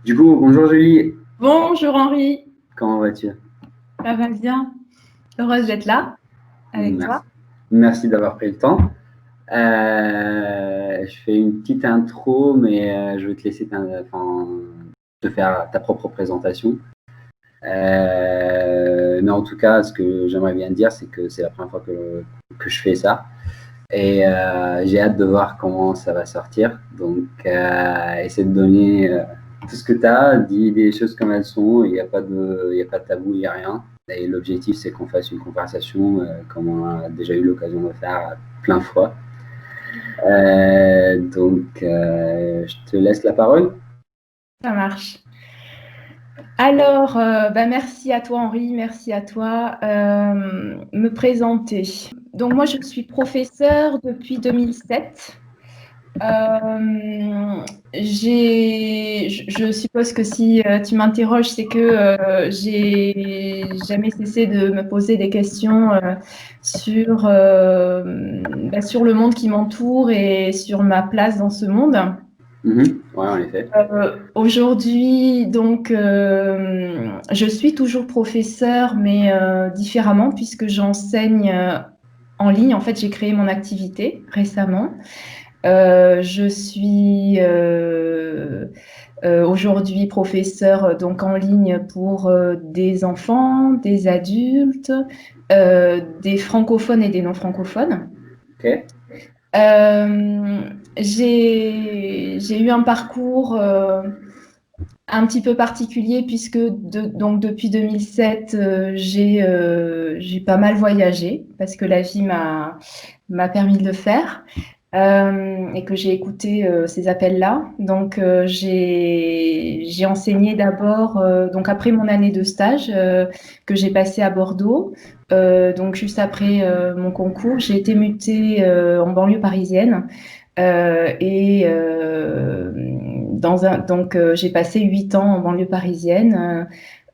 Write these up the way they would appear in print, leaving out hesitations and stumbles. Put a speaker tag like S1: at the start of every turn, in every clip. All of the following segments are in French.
S1: Du coup, bonjour Julie,
S2: Bonjour Henri,
S1: comment vas-tu?
S2: ça va bien? Heureuse d'être là avec
S1: Merci,
S2: toi.
S1: merci d'avoir pris le temps. Je fais une petite intro, mais je vais te laisser te faire ta propre présentation. Mais en tout cas, ce que j'aimerais bien dire, c'est que c'est la première fois que je fais ça. Et j'ai hâte de voir comment ça va sortir. Donc, essaie de donner tout ce que tu as, dis des choses comme elles sont. Il y a pas de tabou, il n'y a rien. Et l'objectif, c'est qu'on fasse une conversation comme on a déjà eu l'occasion de faire plein de fois. Je te laisse la parole.
S2: Ça marche. Alors, merci à toi Henri, merci à toi. Me présenter. Donc moi, je suis professeure depuis 2007. Je suppose que si tu m'interroges, c'est que j'ai jamais cessé de me poser des questions sur le monde qui m'entoure et sur ma place dans ce monde.
S1: Ouais, en effet.
S2: Aujourd'hui, donc, je suis toujours professeure, mais différemment, puisque j'enseigne en ligne. En fait, j'ai créé mon activité récemment. Je suis aujourd'hui professeure donc en ligne pour des enfants, des adultes, des francophones et des non francophones.
S1: Ok.
S2: Euh, j'ai eu un parcours un petit peu particulier puisque donc depuis 2007, j'ai pas mal voyagé parce que la vie m'a permis de le faire. Et que j'ai écouté ces appels-là. Donc, j'ai enseigné d'abord, donc après mon année de stage que j'ai passé à Bordeaux, donc juste après mon concours, j'ai été mutée en banlieue parisienne. Et donc, j'ai passé 8 ans en banlieue parisienne,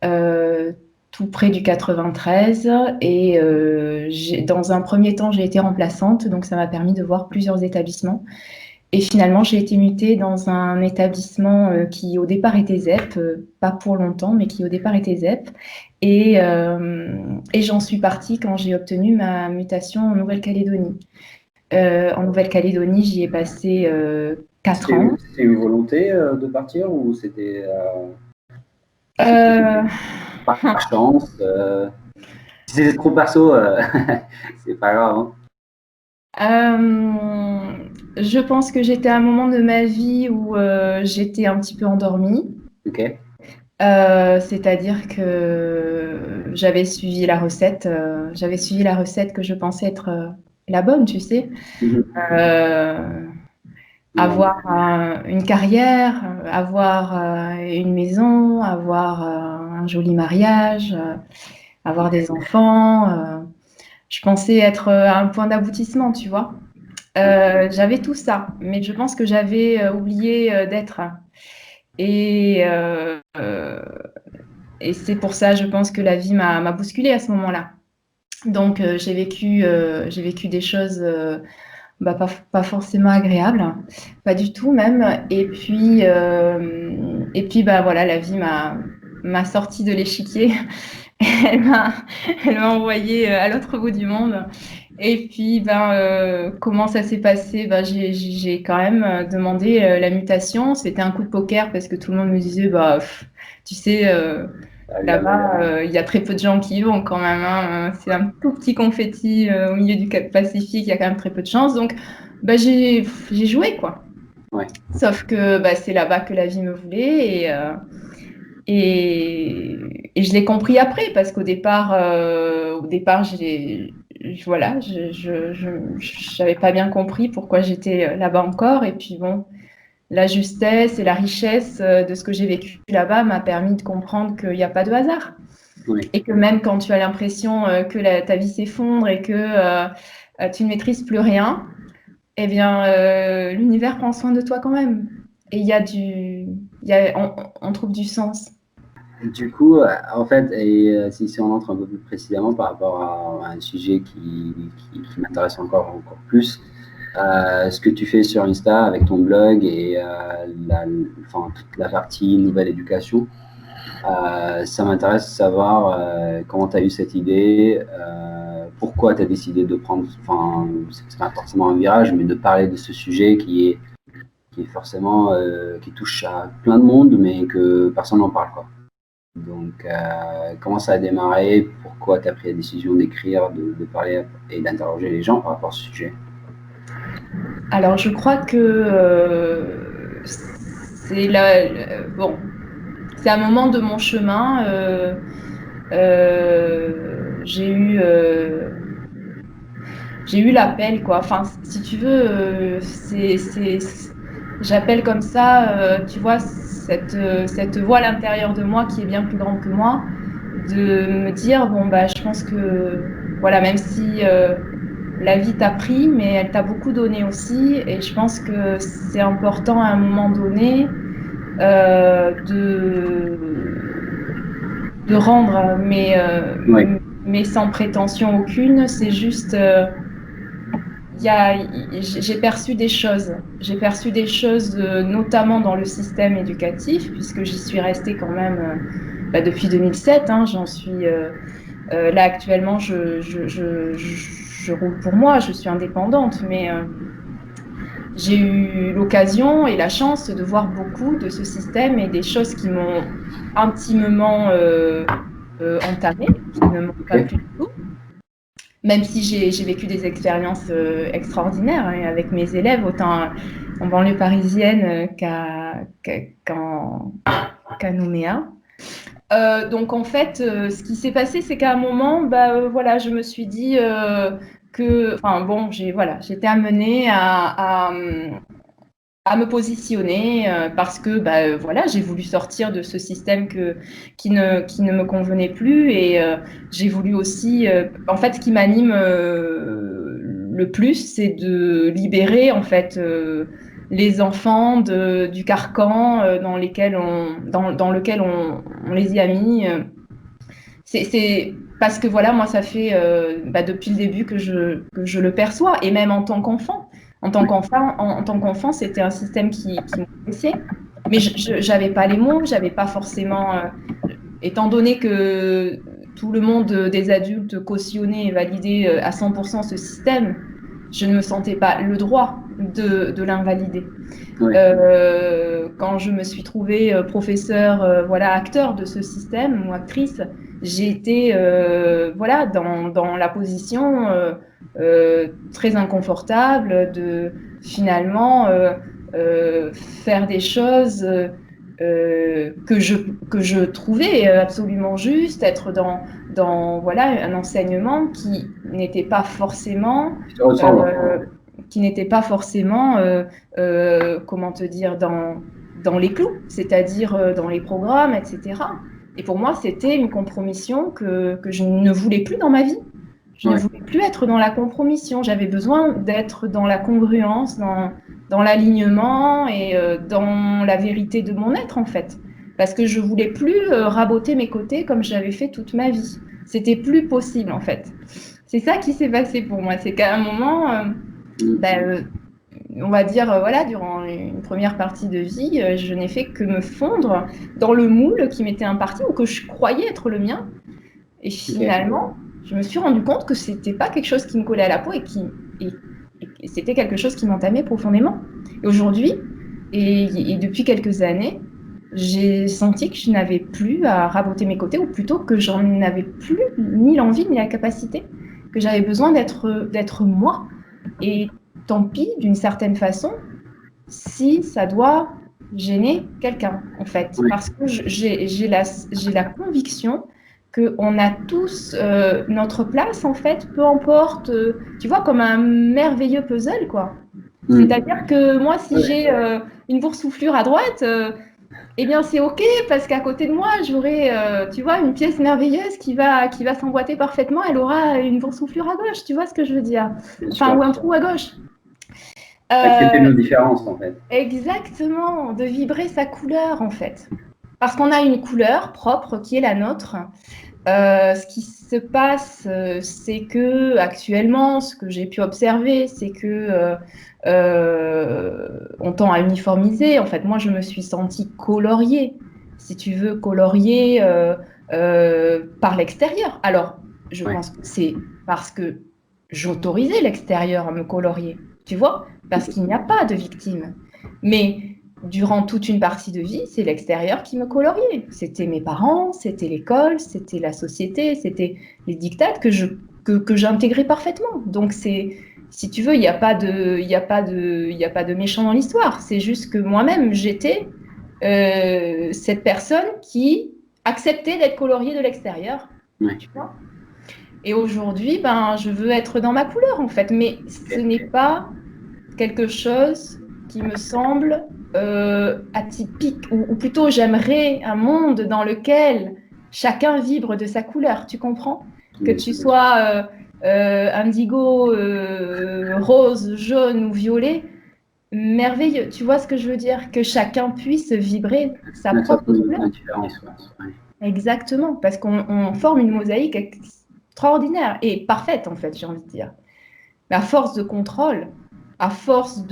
S2: euh, tout près du 93. Et dans un premier temps, j'ai été remplaçante, donc ça m'a permis de voir plusieurs établissements. Et finalement, j'ai été mutée dans un établissement qui au départ était ZEP, pas pour longtemps, mais qui au départ était ZEP. Et j'en suis partie quand j'ai obtenu ma mutation en Nouvelle-Calédonie. En Nouvelle-Calédonie, j'y ai passé 4 ans.
S1: C'était une volonté de partir ou c'était
S2: Euh,
S1: par chance Si c'était trop perso, c'est pas grave. Hein.
S2: je pense que j'étais à un moment de ma vie où j'étais un petit peu endormie.
S1: Ok.
S2: C'est-à-dire que j'avais suivi la recette que je pensais être la bonne, tu sais.
S1: Mhm.
S2: Euh,
S1: Ouais.
S2: Avoir une carrière, avoir une maison, avoir un joli mariage, avoir des enfants. Je pensais être à un point d'aboutissement, tu vois. J'avais tout ça, mais je pense que j'avais oublié d'être. Et, euh, euh, et c'est pour ça, je pense que la vie m'a bousculée à ce moment-là. Donc, j'ai vécu des choses pas forcément agréables, pas du tout même. Et puis bah, voilà, la vie m'a sortie de l'échiquier. Elle m'a, elle m'a envoyée à l'autre bout du monde. Et puis, comment ça s'est passé? J'ai quand même demandé la mutation. C'était un coup de poker parce que tout le monde me disait, tu sais, là-bas, il y a très peu de gens qui y vont quand même. Hein. C'est un tout petit confetti au milieu du Pacifique. Il y a quand même très peu de chance. Donc, j'ai joué, quoi.
S1: Ouais.
S2: Sauf que c'est là-bas que la vie me voulait. Et je l'ai compris après, parce qu'au départ, voilà, j'avais pas bien compris pourquoi j'étais là-bas encore. Et puis bon, la justesse et la richesse de ce que j'ai vécu là-bas m'a permis de comprendre qu'il n'y a pas de hasard.
S1: Ouais.
S2: Et que même quand tu as l'impression que ta vie s'effondre et que tu ne maîtrises plus rien, eh bien, l'univers prend soin de toi quand même. Et on trouve du sens.
S1: Du coup, en fait, si on entre un peu plus précisément par rapport à un sujet qui m'intéresse encore plus, ce que tu fais sur Insta avec ton blog et toute la partie nouvelle éducation. Ça m'intéresse de savoir comment tu as eu cette idée, pourquoi tu as décidé de prendre, c'est pas forcément un virage, mais de parler de ce sujet qui est forcément, qui touche à plein de monde, mais que personne n'en parle, quoi. Donc, comment ça a démarré? Pourquoi tu as pris la décision d'écrire, de parler et d'interroger les gens par rapport à ce sujet?
S2: Alors, je crois que c'est bon, c'est un moment de mon chemin. J'ai eu l'appel, quoi. Enfin, si tu veux, j'appelle comme ça, tu vois, cette voix à l'intérieur de moi qui est bien plus grande que moi, de me dire, bon, bah, je pense que, voilà, même si la vie t'a pris, mais elle t'a beaucoup donné aussi, et je pense que c'est important à un moment donné de rendre,
S1: Oui.
S2: mais sans prétention aucune. C'est juste, j'ai perçu des choses. J'ai perçu des choses, notamment dans le système éducatif, puisque j'y suis restée quand même depuis 2007. Hein, j'en suis là actuellement. Je roule pour moi. Je suis indépendante, mais j'ai eu l'occasion et la chance de voir beaucoup de ce système et des choses qui m'ont intimement entamée, qui ne m'ont pas plu du tout. Même si j'ai vécu des expériences extraordinaires hein, avec mes élèves, autant en banlieue parisienne qu'à Nouméa. Donc en fait, ce qui s'est passé, c'est qu'à un moment, voilà, je me suis dit j'étais amenée à me positionner parce que voilà, j'ai voulu sortir de ce système qui ne me convenait plus et j'ai voulu aussi en fait ce qui m'anime le plus c'est de libérer en fait les enfants du carcan dans lequel on les y a mis c'est parce que voilà moi ça fait depuis le début que je le perçois et même en tant qu'enfant. En tant qu'enfant, c'était un système qui m'intéressait, mais je n'avais pas les mots, j'avais pas forcément, étant donné que tout le monde des adultes cautionnait et validait à 100% ce système, je ne me sentais pas le droit de l'invalider.
S1: Oui.
S2: Quand je me suis trouvée professeur, voilà, acteur de ce système ou actrice, j'ai été voilà, dans la position très inconfortable de finalement faire des choses que je trouvais absolument justes, être dans voilà, un enseignement n'était pas forcément qui n'était pas forcément comment te dire dans les clous, c'est-à-dire dans les programmes, etc. Et pour moi, c'était une compromission que je ne voulais plus dans ma vie. Je ne voulais plus être dans la compromission. J'avais besoin d'être dans la congruence, dans l'alignement et dans la vérité de mon être, en fait. Parce que je ne voulais plus raboter mes côtés comme j'avais fait toute ma vie. C'était plus possible, en fait. C'est ça qui s'est passé pour moi. C'est qu'à un moment, on va dire, voilà, durant une première partie de vie, je n'ai fait que me fondre dans le moule qui m'était imparti ou que je croyais être le mien. Et finalement, je me suis rendu compte que c'était pas quelque chose qui me collait à la peau et c'était quelque chose qui m'entamait profondément. Et aujourd'hui, et depuis quelques années, j'ai senti que je n'avais plus à raboter mes côtés, ou plutôt que j'en avais plus ni l'envie ni la capacité, que j'avais besoin d'être moi. Et tant pis, d'une certaine façon, si ça doit gêner quelqu'un, en fait. Parce que j'ai la conviction qu'on a tous notre place, en fait, peu importe, tu vois, comme un merveilleux puzzle, quoi. C'est-à-dire que moi, si j'ai une boursouflure à droite, eh bien, c'est OK, parce qu'à côté de moi, j'aurai, tu vois, une pièce merveilleuse qui va s'emboîter parfaitement. Elle aura une boursouflure à gauche, tu vois ce que je veux dire? Enfin, ou un trou à gauche.
S1: Accepter nos différences, en fait.
S2: Exactement, de vibrer sa couleur, en fait. Parce qu'on a une couleur propre qui est la nôtre. Ce qui se passe, c'est que actuellement, ce que j'ai pu observer, c'est que on tend à uniformiser. En fait, moi, je me suis sentie coloriée, si tu veux, coloriée par l'extérieur. Alors, je
S1: Ouais.
S2: pense que c'est parce que j'autorisais l'extérieur à me colorier, tu vois, parce qu'il n'y a pas de victime. Mais durant toute une partie de vie, c'est l'extérieur qui me coloriait. C'était mes parents, c'était l'école, c'était la société, c'était les dictates que j'intégrais parfaitement. Donc c'est, si tu veux, il n'y a pas de, il y a pas de, il y a pas de méchant dans l'histoire. C'est juste que moi-même, j'étais cette personne qui acceptait d'être coloriée de l'extérieur.
S1: Ouais.
S2: Tu vois. Et aujourd'hui, ben, je veux être dans ma couleur, en fait. Mais ce
S1: Ok.
S2: n'est pas quelque chose qui me semble atypique, ou plutôt j'aimerais un monde dans lequel chacun vibre de sa couleur, tu comprends? Que
S1: Bien
S2: tu
S1: sûr, bien sûr.
S2: sois indigo, rose, jaune ou violet, merveilleux. Tu vois ce que je veux dire? Que chacun puisse vibrer sa
S1: Mettre ça
S2: propre
S1: comme une
S2: couleur.
S1: différence. Ouais.
S2: Exactement, parce qu'on forme une mosaïque extraordinaire et parfaite, en fait, j'ai envie de dire. Mais à force de contrôle, à force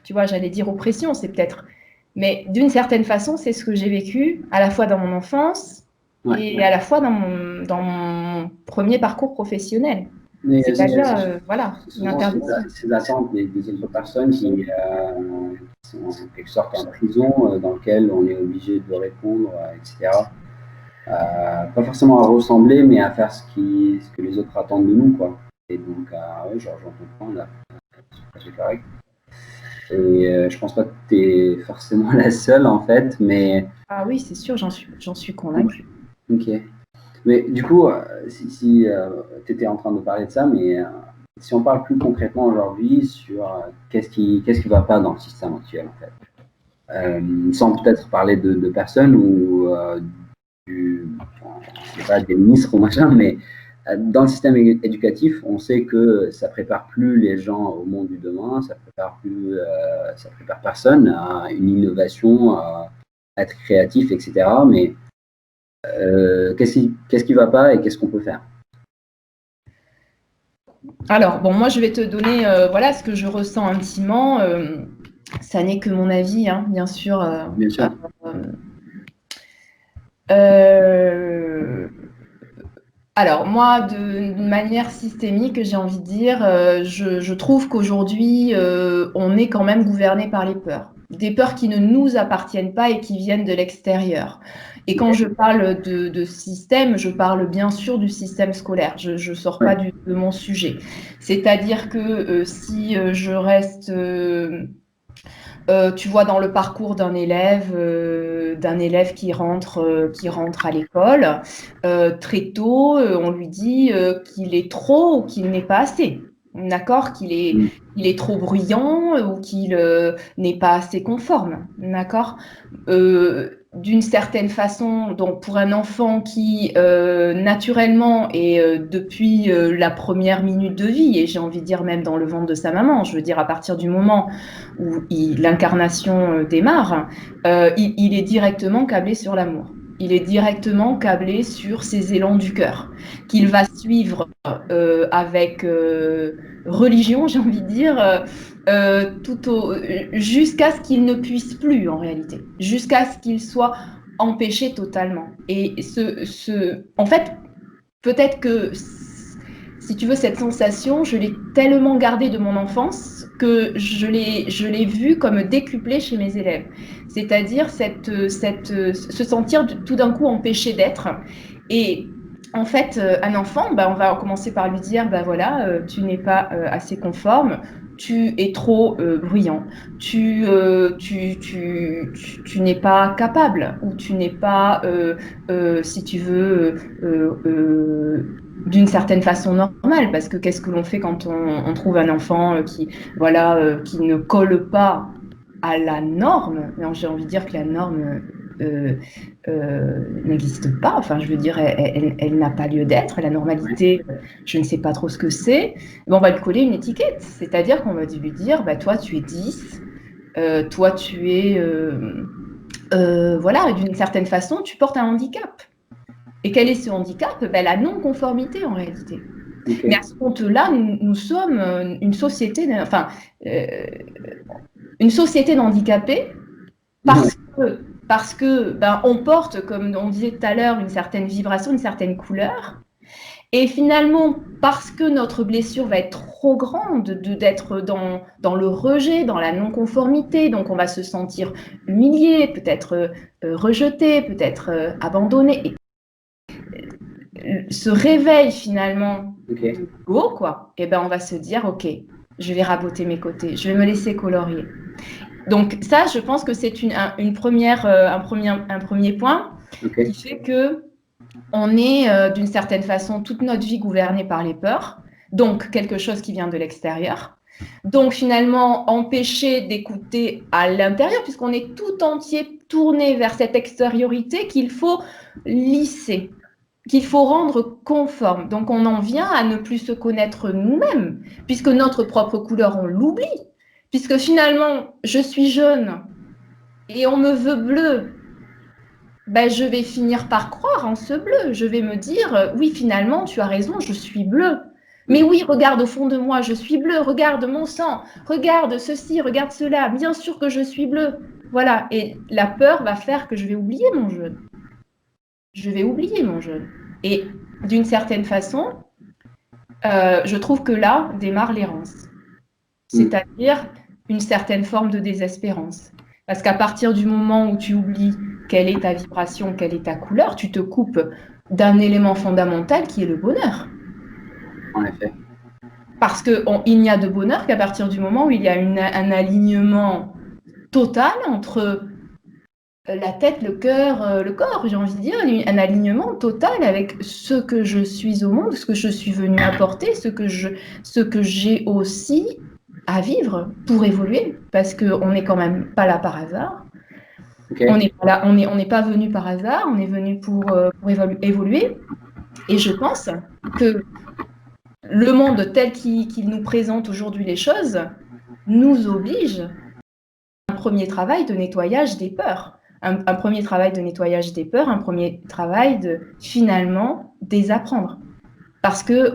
S2: tu vois, j'allais dire oppression, c'est peut-être, mais d'une certaine façon, c'est ce que j'ai vécu à la fois dans mon enfance
S1: Ouais.
S2: et à la fois dans mon premier parcours professionnel.
S1: Mais
S2: C'est-à-dire, voilà,
S1: c'est
S2: une
S1: souvent
S2: interdiction.
S1: ces attentes des autres personnes qui sont en quelque sorte en prison, dans lequel on est obligé de répondre, etc. Pas forcément à ressembler, mais à faire ce que les autres attendent de nous, quoi. Et donc, ouais, j'en comprends, là, c'est correct. Et je pense pas que tu es forcément la seule, en fait, mais
S2: Ah oui, c'est sûr, j'en suis convaincue.
S1: ok. Mais du coup, si tu étais en train de parler de ça, mais si on parle plus concrètement aujourd'hui sur qu'est-ce qui va pas dans le système actuel, en fait, sans peut-être parler de personnes ou je sais pas, des ministres ou machin, mais dans le système éducatif, on sait que ça prépare plus les gens au monde du demain, ça prépare personne à une innovation, à être créatif, etc. Mais qu'est-ce qui va pas et qu'est-ce qu'on peut faire?
S2: Alors, bon, moi, je vais te donner, voilà, ce que je ressens intimement. Ça n'est que mon avis, hein, bien sûr.
S1: Bien sûr.
S2: Euh, Alors, moi, d'une manière systémique, j'ai envie de dire, je trouve qu'aujourd'hui, on est quand même gouverné par les peurs. Des peurs qui ne nous appartiennent pas et qui viennent de l'extérieur. Et quand je parle de système, je parle bien sûr du système scolaire. Je ne sors pas
S1: Ouais.
S2: de mon sujet. C'est-à-dire que si je reste tu vois, dans le parcours d'un élève qui rentre à l'école, très tôt, on lui dit qu'il est trop ou qu'il n'est pas assez. D'accord?
S1: Mm.
S2: Il est trop bruyant ou qu'il n'est pas assez conforme. D'accord? D'une certaine façon, donc pour un enfant qui naturellement et depuis la première minute de vie, et j'ai envie de dire même dans le ventre de sa maman, je veux dire à partir du moment où l'incarnation démarre, il est directement câblé sur l'amour. Il est directement câblé sur ses élans du cœur, qu'il va suivre avec religion, j'ai envie de dire, jusqu'à ce qu'il ne puisse plus en réalité, jusqu'à ce qu'il soit empêché totalement. Et en fait, peut-être que si tu veux, cette sensation, je l'ai tellement gardée de mon enfance que je l'ai vue comme décuplée chez mes élèves. C'est-à-dire se sentir tout d'un coup empêché d'être. Et en fait, un enfant, bah, on va commencer par lui dire, bah voilà, tu n'es pas assez conforme, tu es trop bruyant, tu n'es pas capable, ou tu n'es pas, si tu veux, d'une certaine façon normale, parce que qu'est-ce que l'on fait quand on trouve un enfant voilà, qui ne colle pas à la norme? J'ai envie de dire que la norme n'existe pas. Enfin, je veux dire, elle n'a pas lieu d'être. La
S1: Ouais.
S2: normalité, je ne sais pas trop ce que c'est. Mais on va lui coller une étiquette. C'est-à-dire qu'on va lui dire, bah, toi, tu es 10, toi, tu es voilà, d'une certaine façon, tu portes un handicap. Et quel est ce handicap? Ben, la non-conformité en réalité.
S1: Ok.
S2: Mais à ce compte-là, nous sommes une société, enfin, une société d'handicapés parce que ben, on porte, comme on disait tout à l'heure, une certaine vibration, une certaine couleur. Et finalement, parce que notre blessure va être trop grande, d'être dans le rejet, dans la non-conformité, donc on va se sentir humilié, peut-être rejeté, peut-être abandonné. Et ce réveil finalement de l'ego, quoi, et ben on va se dire, ok, je vais raboter mes côtés, je vais me laisser colorier. Donc ça, je pense que c'est un premier point qui fait que on est d'une certaine façon toute notre vie gouvernée par les peurs, donc quelque chose qui vient de l'extérieur. Donc finalement, empêcher d'écouter à l'intérieur, puisqu'on est tout entier tourné vers cette extériorité qu'il faut lisser, qu'il faut rendre conforme. Donc on en vient à ne plus se connaître nous-mêmes, puisque notre propre couleur, on l'oublie. Puisque finalement, je suis jaune et on me veut bleu, ben, je vais finir par croire en ce bleu. Je vais me dire, oui, finalement, tu as raison, je suis bleu. Mais oui, regarde au fond de moi, je suis bleu, regarde mon sang, regarde ceci, regarde cela, bien sûr que je suis bleu. Voilà, et la peur va faire que je vais oublier mon jaune. Je vais oublier mon jaune. Et d'une certaine façon, je trouve que là démarre l'errance. C'est-à-dire une certaine forme de désespérance. Parce qu'à partir du moment où tu oublies quelle est ta vibration, quelle est ta couleur, tu te coupes d'un élément fondamental qui est le bonheur.
S1: En effet.
S2: Parce qu'il n'y a de bonheur qu'à partir du moment où il y a un alignement total entre la tête, le cœur, le corps, j'ai envie de dire, un alignement total avec ce que je suis au monde, ce que je suis venue apporter, ce que j'ai aussi à vivre pour évoluer, parce qu'on n'est quand même pas là par hasard. On n'est pas là, on n'est pas venu par hasard, on est venu pour évoluer. Et je pense que le monde tel qu'il nous présente aujourd'hui les choses nous oblige à un premier travail de nettoyage des peurs. Un premier travail de nettoyage des peurs, un premier travail de finalement désapprendre. Parce que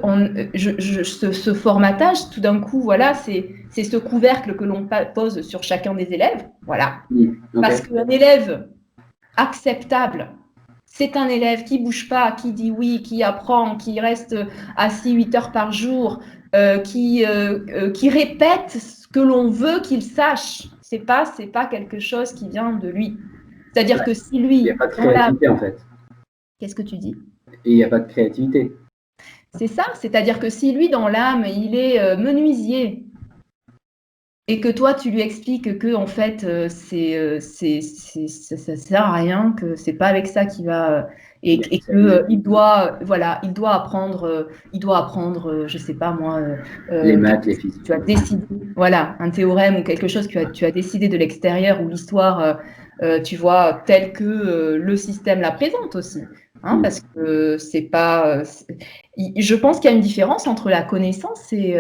S2: ce formatage, tout d'un coup, voilà, c'est ce couvercle que l'on pose sur chacun des élèves. Voilà. Parce qu'un élève acceptable, c'est un élève qui ne bouge pas, qui dit oui, qui apprend, qui reste assis 8 heures par jour, qui répète ce que l'on veut qu'il sache. Ce n'est pas quelque chose qui vient de lui. C'est-à-dire que si lui...
S1: Il n'y a pas de créativité en fait.
S2: Qu'est-ce que tu dis?
S1: Et il n'y a pas de créativité.
S2: C'est ça, c'est-à-dire que si lui, dans l'âme, il est menuisier et que toi, tu lui expliques que en fait, ça sert à rien, que c'est pas avec ça qu'il va... et que il doit apprendre, je sais pas moi...
S1: les maths, les physiques.
S2: Tu as décidé, voilà, un théorème ou quelque chose que tu as décidé de l'extérieur ou l'histoire, tu vois, telle que le système la présente aussi. Hein, parce que c'est pas... je pense qu'il y a une différence entre la connaissance et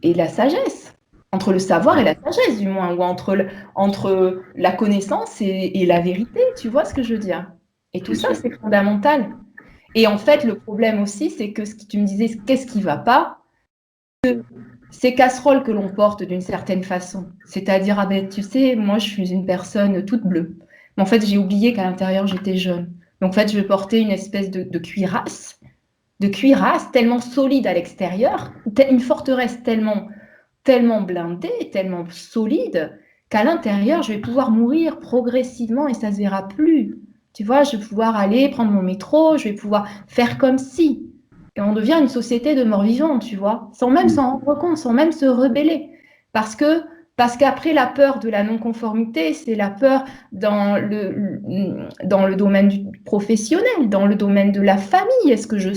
S2: la sagesse. Entre le savoir et la sagesse, du moins, ou entre la connaissance et la vérité, tu vois ce que je veux dire? Et tout ça, c'est fondamental. Et en fait, le problème aussi, c'est que ce que tu me disais, qu'est-ce qui ne va pas? Ces casseroles que l'on porte d'une certaine façon. C'est-à-dire, ah ben, tu sais, moi, je suis une personne toute bleue. Mais en fait, j'ai oublié qu'à l'intérieur, j'étais jaune. Donc, en fait, je vais porter une espèce de cuirasse tellement solide à l'extérieur, une forteresse tellement blindée, tellement solide, qu'à l'intérieur, je vais pouvoir mourir progressivement et ça ne se verra plus. Tu vois, je vais pouvoir aller prendre mon métro, je vais pouvoir faire comme si. Et on devient une société de morts-vivants, tu vois, sans même s'en rendre compte, sans même se rebeller. Parce qu'après la peur de la non-conformité, c'est la peur dans le domaine professionnel, dans le domaine de la famille. Est-ce que je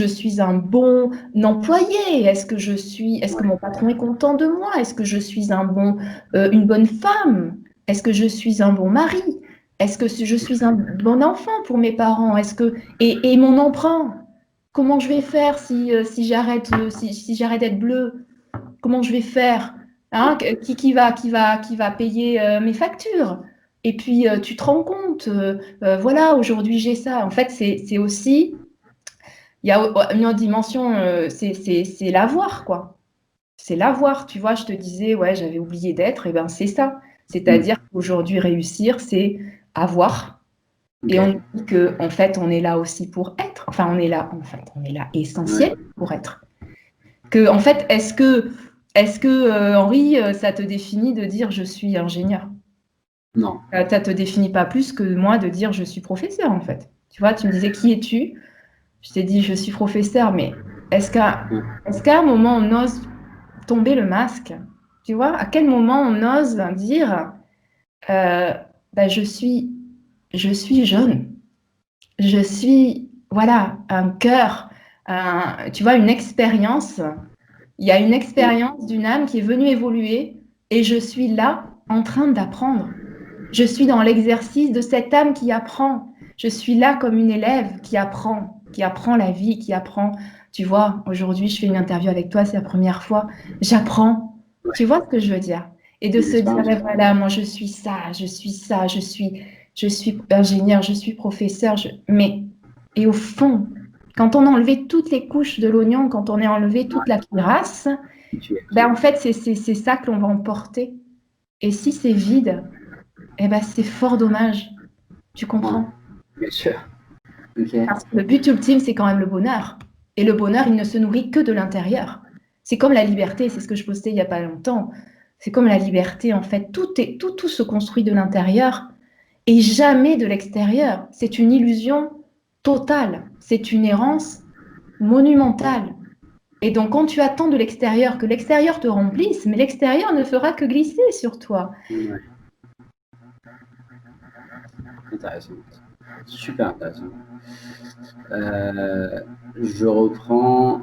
S2: suis un bon employé? Est-ce que mon patron est content de moi? Est-ce que je suis une bonne femme? Est-ce que je suis un bon mari? Est-ce que je suis un bon enfant pour mes parents? Et mon emprunt? Comment je vais faire si j'arrête d'être bleu? Comment je vais faire? Hein, qui va payer mes factures? Et puis, tu te rends compte, voilà, aujourd'hui j'ai ça. En fait, c'est aussi, il y a une autre dimension, c'est l'avoir, quoi. C'est l'avoir, tu vois. Je te disais, ouais, j'avais oublié d'être, et ben c'est ça.
S1: Mm.
S2: C'est-à-dire qu'aujourd'hui, réussir, c'est avoir.
S1: Ok.
S2: Et on dit que, en fait, on est là aussi pour être. Enfin, on est là, en fait, on est là
S1: Ouais.
S2: essentiel pour être. Que, en fait, est-ce que Henri, ça te définit de dire je suis ingénieur?
S1: Non.
S2: Ça te définit pas plus que moi de dire je suis professeur, en fait. Tu vois, tu me disais qui es-tu? Je t'ai dit je suis professeur, mais est-ce qu'à
S1: Ouais.
S2: est-ce qu'à un moment on ose tomber le masque? Tu vois, à quel moment on ose dire euh, bah, je suis jeune, je suis voilà un cœur, tu vois, une expérience. Il y a une expérience d'une âme qui est venue évoluer et je suis là en train d'apprendre. Je suis dans l'exercice de cette âme qui apprend. Je suis là comme une élève qui apprend la vie, qui apprend. Tu vois, aujourd'hui, je fais une interview avec toi, c'est la première fois. J'apprends. Tu vois ce que je veux dire? Et de
S1: Des
S2: se dire,
S1: expériences.
S2: ben voilà, moi, je suis ingénieur, je suis professeur. Mais, et au fond, quand on a enlevé toutes les couches de l'oignon, quand on a enlevé toute la cuirasse,
S1: Tu es
S2: ben
S1: qui?
S2: en fait, c'est ça que l'on va emporter. Et si c'est vide, eh ben, c'est fort dommage. Tu
S1: Ouais.
S2: comprends?
S1: Bien sûr. Ok.
S2: Parce que le but ultime, c'est quand même le bonheur. Et le bonheur, il ne se nourrit que de l'intérieur. C'est comme la liberté, c'est ce que je postais il n'y a pas longtemps. C'est comme la liberté, en fait. Tout se construit de l'intérieur et jamais de l'extérieur. C'est une illusion totale. C'est une errance monumentale. Et donc, quand tu attends de l'extérieur que l'extérieur te remplisse, mais l'extérieur ne fera que glisser sur toi.
S1: Ouais. Intéressant. Super intéressant. Euh, je reprends,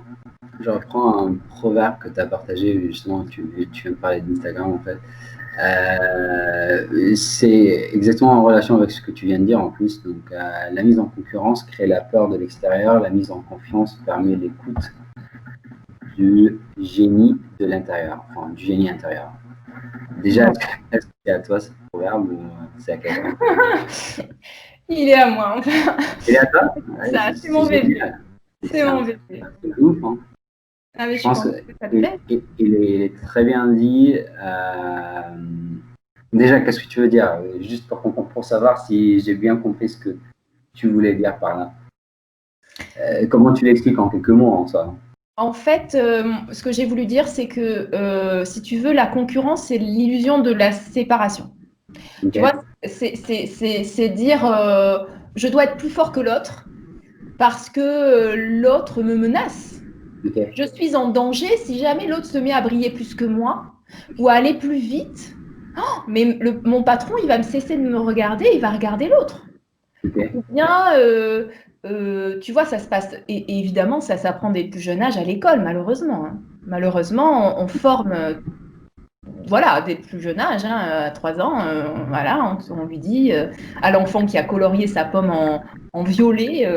S1: je reprends un proverbe que tu as partagé, justement, tu viens de parler d'Instagram en fait. C'est exactement en relation avec ce que tu viens de dire en plus. Donc, la mise en concurrence crée la peur de l'extérieur, la mise en confiance permet l'écoute du génie de l'intérieur, enfin du génie intérieur. Déjà,
S2: Ouais.
S1: est-ce que c'est à toi ce proverbe ou c'est à quelqu'un?
S2: Il est à moi, enfin.
S1: Et à toi? Ouais,
S2: Ça, c'est
S1: c'est
S2: mon bébé.
S1: génial.
S2: C'est mon bébé.
S1: C'est ouf, hein.
S2: Ah, mais je
S1: Je
S2: suis
S1: pense
S2: contente que ça te plaise.
S1: il est très bien dit. Déjà, qu'est-ce que tu veux dire? Juste pour savoir si j'ai bien compris ce que tu voulais dire par là. Comment tu l'expliques en quelques mots en soi?
S2: En fait, ce que j'ai voulu dire, c'est que si tu veux, la concurrence, c'est l'illusion de la séparation.
S1: Ok.
S2: Tu vois, c'est dire je dois être plus fort que l'autre parce que l'autre me menace.
S1: Ok.
S2: Je suis en danger si jamais l'autre se met à briller plus que moi ou à aller plus vite. Mais mon patron, il va me cesser de me regarder, il va regarder l'autre.
S1: Ok.
S2: Ou bien, tu vois, ça se passe, et évidemment, ça s'apprend dès le plus jeune âge à l'école, malheureusement. Hein. Malheureusement, on forme, voilà, dès le plus jeune âge, hein, à 3 ans, voilà, on lui dit à l'enfant qui a colorié sa pomme en violet,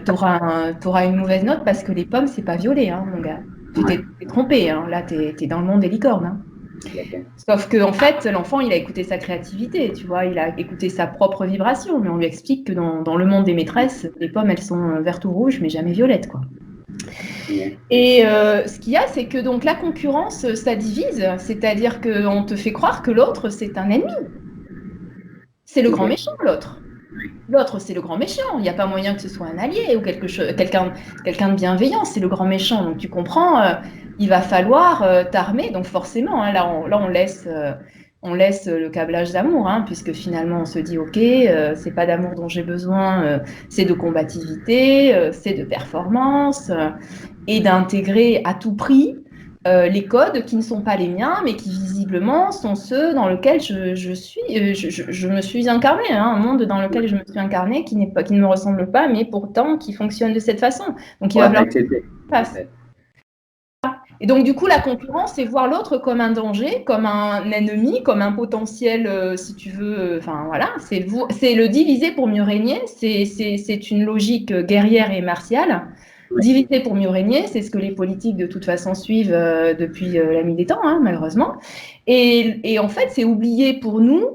S2: t'auras une mauvaise note parce que les pommes, c'est pas violet, hein, mon gars. Tu
S1: Ouais.
S2: t'es trompé, hein. Là, t'es dans le monde des licornes. Hein.
S1: Ok.
S2: Sauf que en fait, l'enfant, il a écouté sa créativité, tu vois, il a écouté sa propre vibration, mais on lui explique que dans le monde des maîtresses, les pommes, elles sont vertes ou rouges, mais jamais violettes, quoi.
S1: Ok.
S2: Et ce qu'il y a, c'est que donc la concurrence, ça divise, c'est-à-dire qu'on te fait croire que l'autre, c'est un ennemi. C'est le grand
S1: Ok.
S2: méchant, l'autre. L'autre, c'est le grand méchant. Il n'y a pas moyen que ce soit un allié ou quelqu'un de bienveillant. C'est le grand méchant. Donc, tu comprends, il va falloir t'armer. Donc, forcément, hein, on laisse le câblage d'amour, hein, puisque finalement, on se dit, OK, c'est pas d'amour dont j'ai besoin, c'est de combativité, c'est de performance, et d'intégrer à tout prix les codes qui ne sont pas les miens, mais qui visiblement sont ceux dans lesquels je me suis incarnée, hein, un monde dans lequel je me suis incarnée qui ne me ressemble pas, mais pourtant qui fonctionne de cette façon. Donc il va
S1: Ouais, t'as
S2: falloir que
S1: accepté.
S2: ça passe. Et donc du coup, la concurrence, c'est voir l'autre comme un danger, comme un ennemi, comme un potentiel, si tu veux. Enfin voilà, c'est le diviser pour mieux régner. C'est une logique guerrière et martiale. Diviser pour mieux régner, c'est ce que les politiques de toute façon suivent depuis la nuit des temps, hein, malheureusement. Et en fait, c'est oublié pour nous.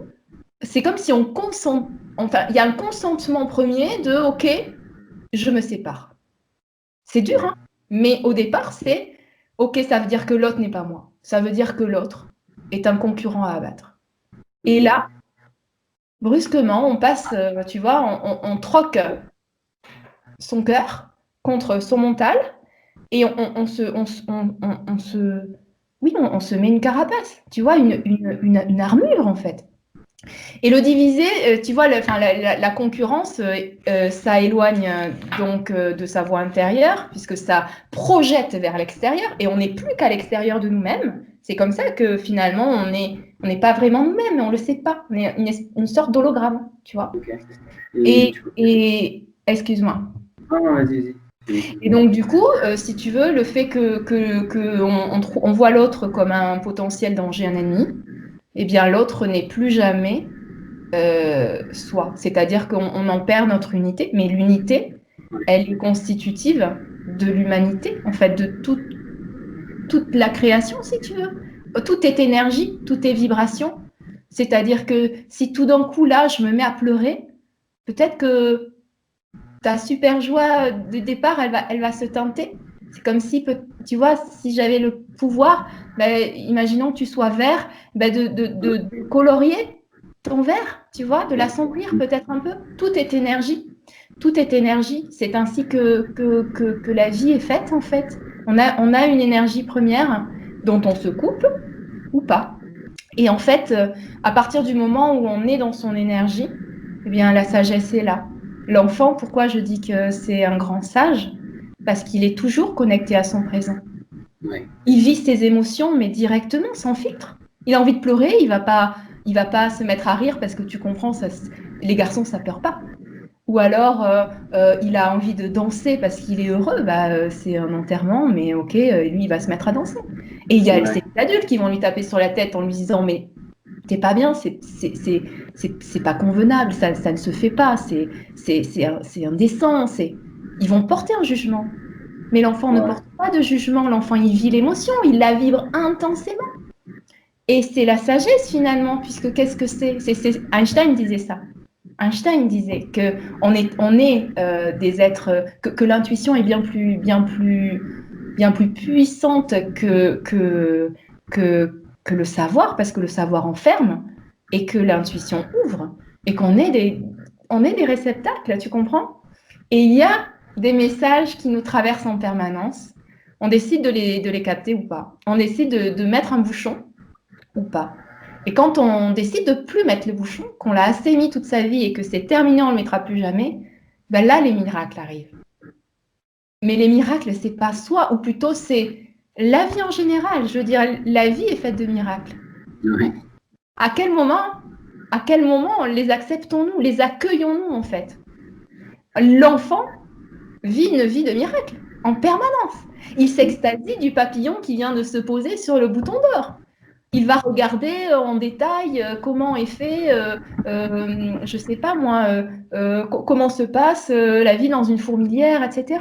S2: C'est comme si on consent. Enfin, il y a un consentement premier de OK, je me sépare. C'est dur, hein, mais au départ, c'est OK, ça veut dire que l'autre n'est pas moi. Ça veut dire que l'autre est un concurrent à abattre. Et là, brusquement, on passe, tu vois, on troque son cœur contre son mental et on se met une carapace, tu vois, une armure en fait. Et le diviser, tu vois, la concurrence, ça éloigne donc de sa voix intérieure, puisque ça projette vers l'extérieur, et on n'est plus qu'à l'extérieur de nous-mêmes. C'est comme ça que finalement, on n'est pas vraiment nous-mêmes, mais on ne le sait pas. On est une sorte d'hologramme, tu vois.
S1: Ok.
S2: Et excuse-moi.
S1: Vas-y.
S2: Et donc, du coup, si tu veux, le fait on voit l'autre comme un potentiel danger, un ennemi, eh bien, l'autre n'est plus jamais soi. C'est-à-dire qu'on en perd notre unité, mais l'unité, elle est constitutive de l'humanité, en fait, de toute la création, si tu veux. Tout est énergie, tout est vibration. C'est-à-dire que si tout d'un coup, là, je me mets à pleurer, peut-être que ta super joie de départ, elle va se teinter. C'est comme si, tu vois, si j'avais le pouvoir, imaginons que tu sois vert, de colorier ton vert, tu vois, de l'assombrir peut-être un peu. Tout est énergie. Tout est énergie. C'est ainsi que la vie est faite, en fait. On a une énergie première dont on se coupe ou pas. Et en fait, à partir du moment où on est dans son énergie, eh bien, la sagesse est là. L'enfant, pourquoi je dis que c'est un grand sage? Parce qu'il est toujours connecté à son présent.
S1: Ouais.
S2: Il vit ses émotions, mais directement, sans filtre. Il a envie de pleurer, il va pas se mettre à rire parce que tu comprends, les garçons, ça pleure pas. Ou alors, il a envie de danser parce qu'il est heureux, c'est un enterrement, mais ok, lui, il va se mettre à danser. Et il y a ces adultes qui vont lui taper sur la tête en lui disant, mais t'es pas bien, c'est pas convenable, ça ne se fait pas, c'est indécent, ils vont porter un jugement. Mais l'enfant ne porte pas de jugement, l'enfant, il vit l'émotion, il la vibre intensément. Et c'est la sagesse finalement, puisque qu'est-ce que c'est? Einstein disait ça. Einstein disait que on est des êtres, que l'intuition est bien plus puissante que le savoir, parce que le savoir enferme et que l'intuition ouvre, et on est des réceptacles, tu comprends? Et il y a des messages qui nous traversent en permanence. On décide de les capter ou pas. On décide de mettre un bouchon ou pas. Et quand on décide de plus mettre le bouchon, qu'on l'a assez mis toute sa vie et que c'est terminé, on ne le mettra plus jamais, ben là, les miracles arrivent. Mais les miracles, c'est pas soi, ou plutôt c'est la vie en général. Je veux dire, la vie est faite de miracles.
S1: Oui.
S2: À quel moment les acceptons-nous, les accueillons-nous en fait? L'enfant vit une vie de miracle en permanence. Il s'extasie du papillon qui vient de se poser sur le bouton d'or. Il va regarder en détail comment est fait, je sais pas moi, comment se passe la vie dans une fourmilière, etc.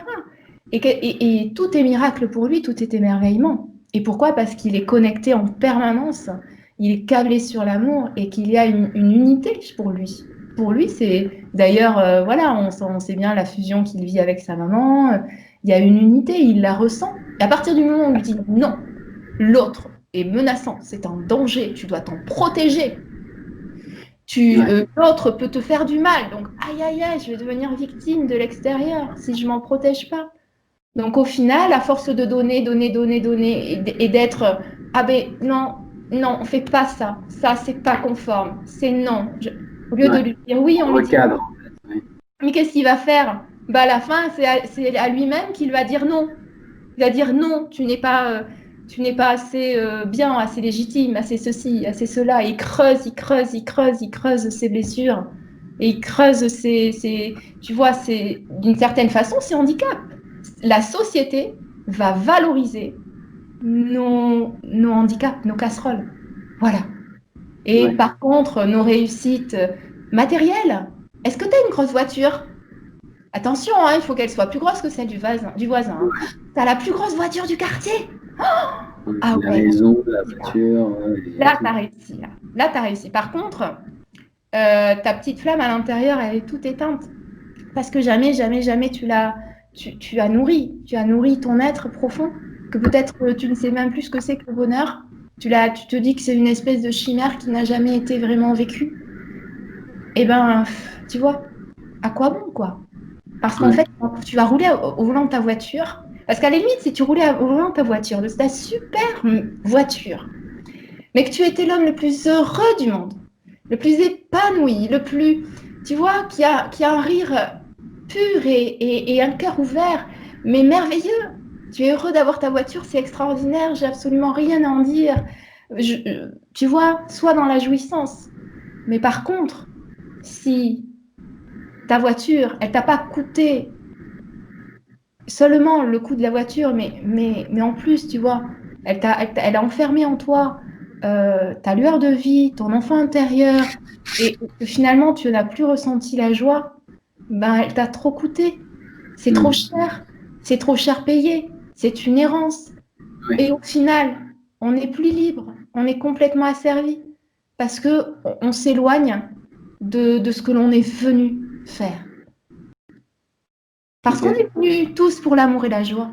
S2: Et tout est miracle pour lui, tout est émerveillement. Et pourquoi? Parce qu'il est connecté en permanence, il est câblé sur l'amour et qu'il y a une unité pour lui. Pour lui, c'est d'ailleurs, voilà, on sait bien la fusion qu'il vit avec sa maman. Il y a une unité, il la ressent. Et à partir du moment où on lui dit non, l'autre est menaçant, c'est un danger, tu dois t'en protéger. L'autre peut te faire du mal, donc aïe, je vais devenir victime de l'extérieur si je m'en protège pas. Donc au final, à force de donner et d'être ah ben non, on fait pas ça, c'est pas conforme, c'est non. Au lieu de lui dire oui, on lui dit non. Mais qu'est-ce qu'il va faire? À la fin, c'est à lui-même qu'il va dire non. Il va dire non, tu n'es pas assez bien, assez légitime, assez ceci, assez cela. Et il creuse ses blessures. Et il creuse tu vois, d'une certaine façon, c'est handicap. La société va valoriser nos handicaps, nos casseroles. Voilà. Et par contre, nos réussites matérielles. Est-ce que tu as une grosse voiture? Attention, hein, il faut qu'elle soit plus grosse que celle du voisin. Hein. T'as la plus grosse voiture du quartier. Ah
S1: La
S2: ouais,
S1: maison, la voiture,
S2: là, t'as réussi. Là, t'as réussi. Par contre, ta petite flamme à l'intérieur, elle est toute éteinte. Parce que jamais, jamais, jamais tu as nourri. Tu as nourri ton être profond. Que peut-être tu ne sais même plus ce que c'est que le bonheur. Tu te dis que c'est une espèce de chimère qui n'a jamais été vraiment vécue. Eh ben, tu vois, à quoi bon, quoi? Parce qu'en
S1: ouais,
S2: fait, quand tu vas rouler au volant de ta voiture, parce qu'à la limite, si tu roulais au volant de ta voiture, de ta super voiture, mais que tu étais l'homme le plus heureux du monde, le plus épanoui, le plus, tu vois, qui a un rire pur et un cœur ouvert, mais merveilleux. Tu es heureux d'avoir ta voiture, c'est extraordinaire, j'ai absolument rien à en dire. Tu vois, sois dans la jouissance. Mais par contre, si ta voiture, elle t'a pas coûté seulement le coût de la voiture, mais en plus, tu vois, elle a enfermé en toi ta lueur de vie, ton enfant intérieur, et que finalement, tu n'as plus ressenti la joie, ben, elle t'a trop coûté. C'est trop cher payé, c'est une errance.
S1: ouais.
S2: Et au final, on n'est plus libre, on est complètement asservi, parce que on s'éloigne de ce que l'on est venu faire. Parce
S1: Ok.
S2: qu'on est venus tous pour l'amour et la joie.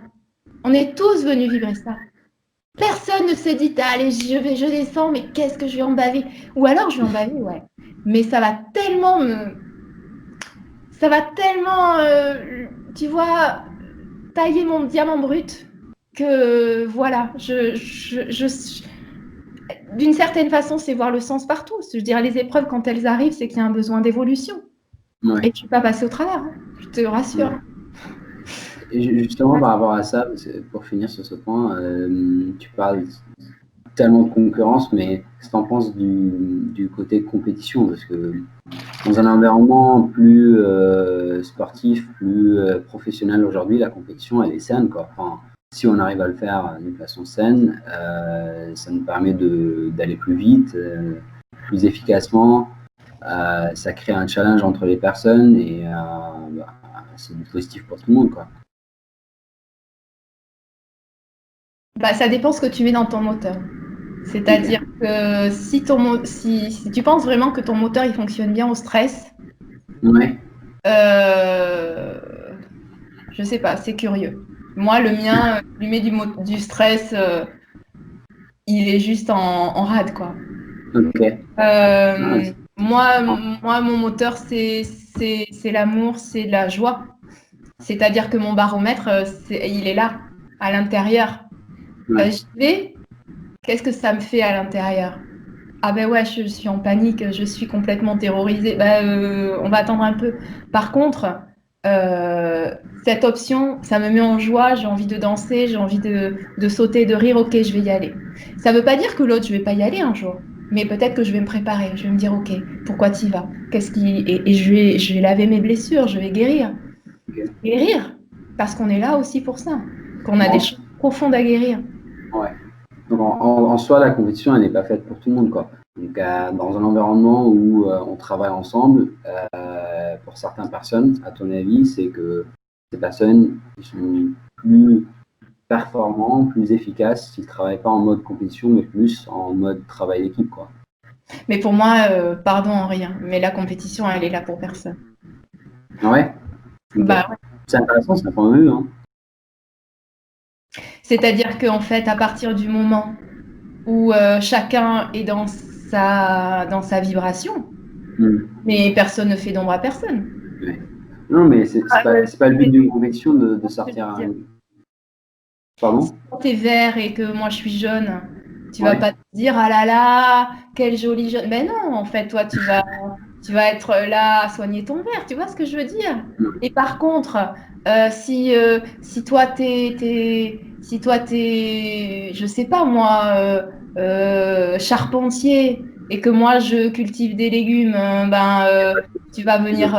S2: On est tous venus vibrer ça. Personne ne se dit, allez, je descends, mais qu'est-ce que je vais en baver? Ou alors je vais en baver, ouais. Mais ça va tellement, tu vois, tailler mon diamant brut que voilà, d'une certaine façon, c'est voir le sens partout. Je dirais, les épreuves, quand elles arrivent, c'est qu'il y a un besoin d'évolution.
S1: Ouais,
S2: Et tu ne vas pas passer au travers, hein, je te rassure.
S1: ouais. Et justement, par rapport à ça, pour finir sur ce point, tu parles tellement de concurrence, mais qu'est-ce que tu en penses du côté compétition? Parce que dans un environnement plus sportif, plus professionnel aujourd'hui, la compétition, elle est saine, quoi. Enfin, si on arrive à le faire d'une façon saine, ça nous permet d'aller plus vite, plus efficacement. Ça crée un challenge entre les personnes et bah, c'est du positif pour tout le monde, quoi.
S2: Bah, ça dépend ce que tu mets dans ton moteur.
S1: Ok.
S2: C'est-à-dire que si tu penses vraiment que ton moteur il fonctionne bien au stress,
S1: Ouais.
S2: euh, je sais pas, c'est curieux. Moi, le mien, je lui mets du stress, il est juste en rade, quoi.
S1: Ok. Ah,
S2: Moi, mon moteur, c'est l'amour, c'est la joie. C'est-à-dire que mon baromètre, il est là, à l'intérieur.
S1: ouais.
S2: J'y vais, qu'est-ce que ça me fait à l'intérieur? Ah ben ouais, je suis en panique, je suis complètement terrorisée. On va attendre un peu. Par contre, euh, cette option, ça me met en joie, j'ai envie de danser, j'ai envie de sauter, de rire, ok, je vais y aller. Ça ne veut pas dire que l'autre, je vais pas y aller un jour, mais peut-être que je vais me préparer, je vais me dire, ok, pourquoi tu y vas? Et je vais laver mes blessures, je vais guérir.
S1: Ok.
S2: Guérir, parce qu'on est là aussi pour ça, qu'on a des
S1: Bon,
S2: choses profondes à guérir.
S1: ouais. Donc en soi, la compétition, elle n'est pas faite pour tout le monde, quoi. Donc dans un environnement où on travaille ensemble, pour certaines personnes, à ton avis, c'est que ces personnes qui sont plus performants, plus efficaces, s'ils ne travaillent pas en mode compétition, mais plus en mode travail d'équipe, quoi.
S2: Mais pour moi, pardon en rien, mais la compétition, elle est là pour personne.
S1: Ah ouais? Ok.
S2: Bah, ouais.
S1: C'est intéressant, c'est un point de vue, hein.
S2: C'est-à-dire qu'en fait, à partir du moment où chacun est dans sa vibration,
S1: Hmm.
S2: mais personne ne fait d'ombre à personne.
S1: Ouais. Non, mais c'est pas le but d'une compétition de
S2: Je veux
S1: sortir
S2: dire,
S1: un... Pardon?
S2: quand t'es vert et que moi je suis jaune, tu vas
S1: Ouais.
S2: pas te dire ah là là, quel joli jaune. Mais non, en fait, toi, tu vas être là à soigner ton vert. Tu vois ce que je veux dire?
S1: Hmm.
S2: Et par contre, si toi t'es, je sais pas moi, charpentier et que moi je cultive des légumes, tu vas venir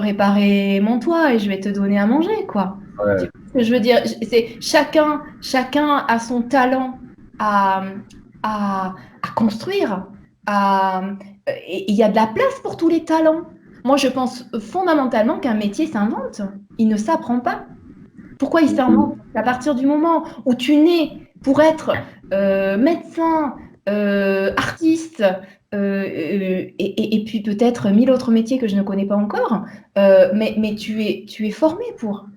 S2: réparer mon toit et je vais te donner à manger, quoi. Tu
S1: Ouais.
S2: vois ce que je veux dire? C'est chacun a son talent à, à construire. Et il y a de la place pour tous les talents. moi, je pense fondamentalement qu'un métier s'invente. Il ne s'apprend pas. Pourquoi il s'invente? À partir du moment où tu nais pour être médecin, artiste, et puis peut-être 1000 autres métiers que je ne connais pas encore, mais tu es formé pour.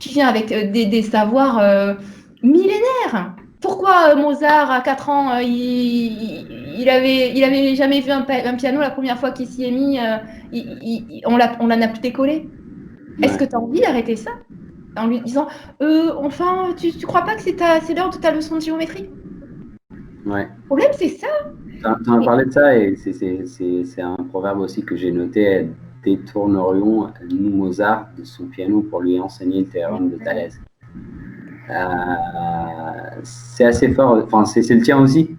S2: Tu viens avec des savoirs millénaires. Pourquoi Mozart, à 4 ans, il avait jamais vu un piano la première fois qu'il s'y est mis, on l'en a plus décollé? Est-ce que tu as envie d'arrêter ça en lui disant enfin, tu crois pas que c'est l'heure de ta leçon de géométrie?
S1: Ouais.
S2: Le problème, c'est ça.
S1: Tu en parlais de ça et c'est un proverbe aussi que j'ai noté. Détournerions nous Mozart de son piano pour lui enseigner le théorème de Thalès. C'est assez fort. Enfin, c'est le tien aussi.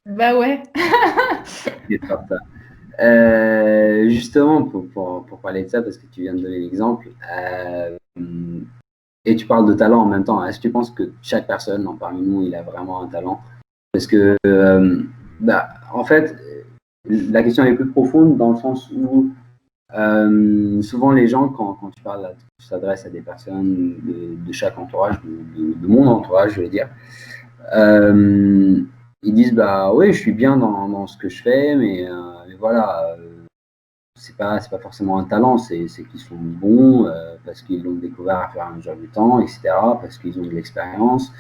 S2: Bah ouais.
S1: Justement, pour parler de ça, parce que tu viens de donner l'exemple, et tu parles de talent en même temps, est-ce que tu penses que chaque personne parmi nous, il a vraiment un talent? Parce que, en fait, la question est plus profonde dans le sens où souvent les gens, quand tu parles, tu t'adresses à des personnes de chaque entourage, de mon entourage, je vais dire, ils disent bah oui, je suis bien dans ce que je fais, mais voilà, c'est pas forcément un talent, c'est qu'ils sont bons parce qu'ils l'ont découvert à faire un job du temps, etc., parce qu'ils ont de l'expérience,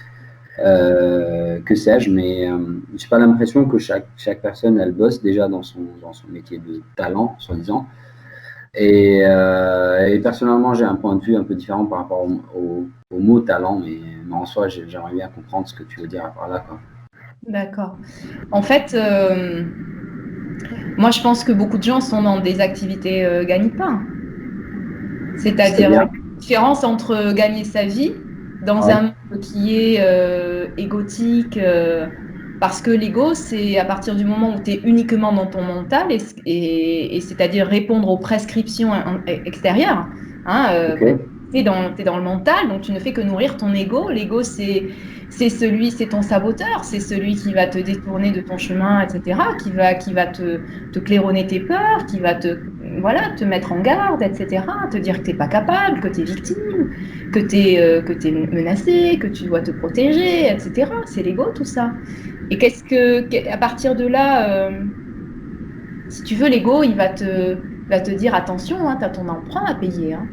S1: que sais-je, mais j'ai pas l'impression que chaque personne elle bosse déjà dans son métier de talent, soi-disant. Et personnellement, j'ai un point de vue un peu différent par rapport au mot talent, mais en soi, j'aimerais bien comprendre ce que tu veux dire par là, quoi.
S2: D'accord. En fait, moi, je pense que beaucoup de gens sont dans des activités gagne-pain. C'est-à-dire la différence entre gagner sa vie dans un monde qui est égotique, parce que l'ego, c'est à partir du moment où tu es uniquement dans ton mental, et c'est-à-dire répondre aux prescriptions extérieures. Hein, tu es dans le mental, donc tu ne fais que nourrir ton ego. L'ego, c'est ton saboteur, c'est celui qui va te détourner de ton chemin, etc., qui va te claironner tes peurs, qui va te mettre en garde, etc., te dire que tu n'es pas capable, que tu es victime, que tu es menacé, que tu dois te protéger, etc. C'est l'ego, tout ça. Et à partir de là, si tu veux, l'ego, il va te dire attention, hein, tu as ton emprunt à payer. Hein.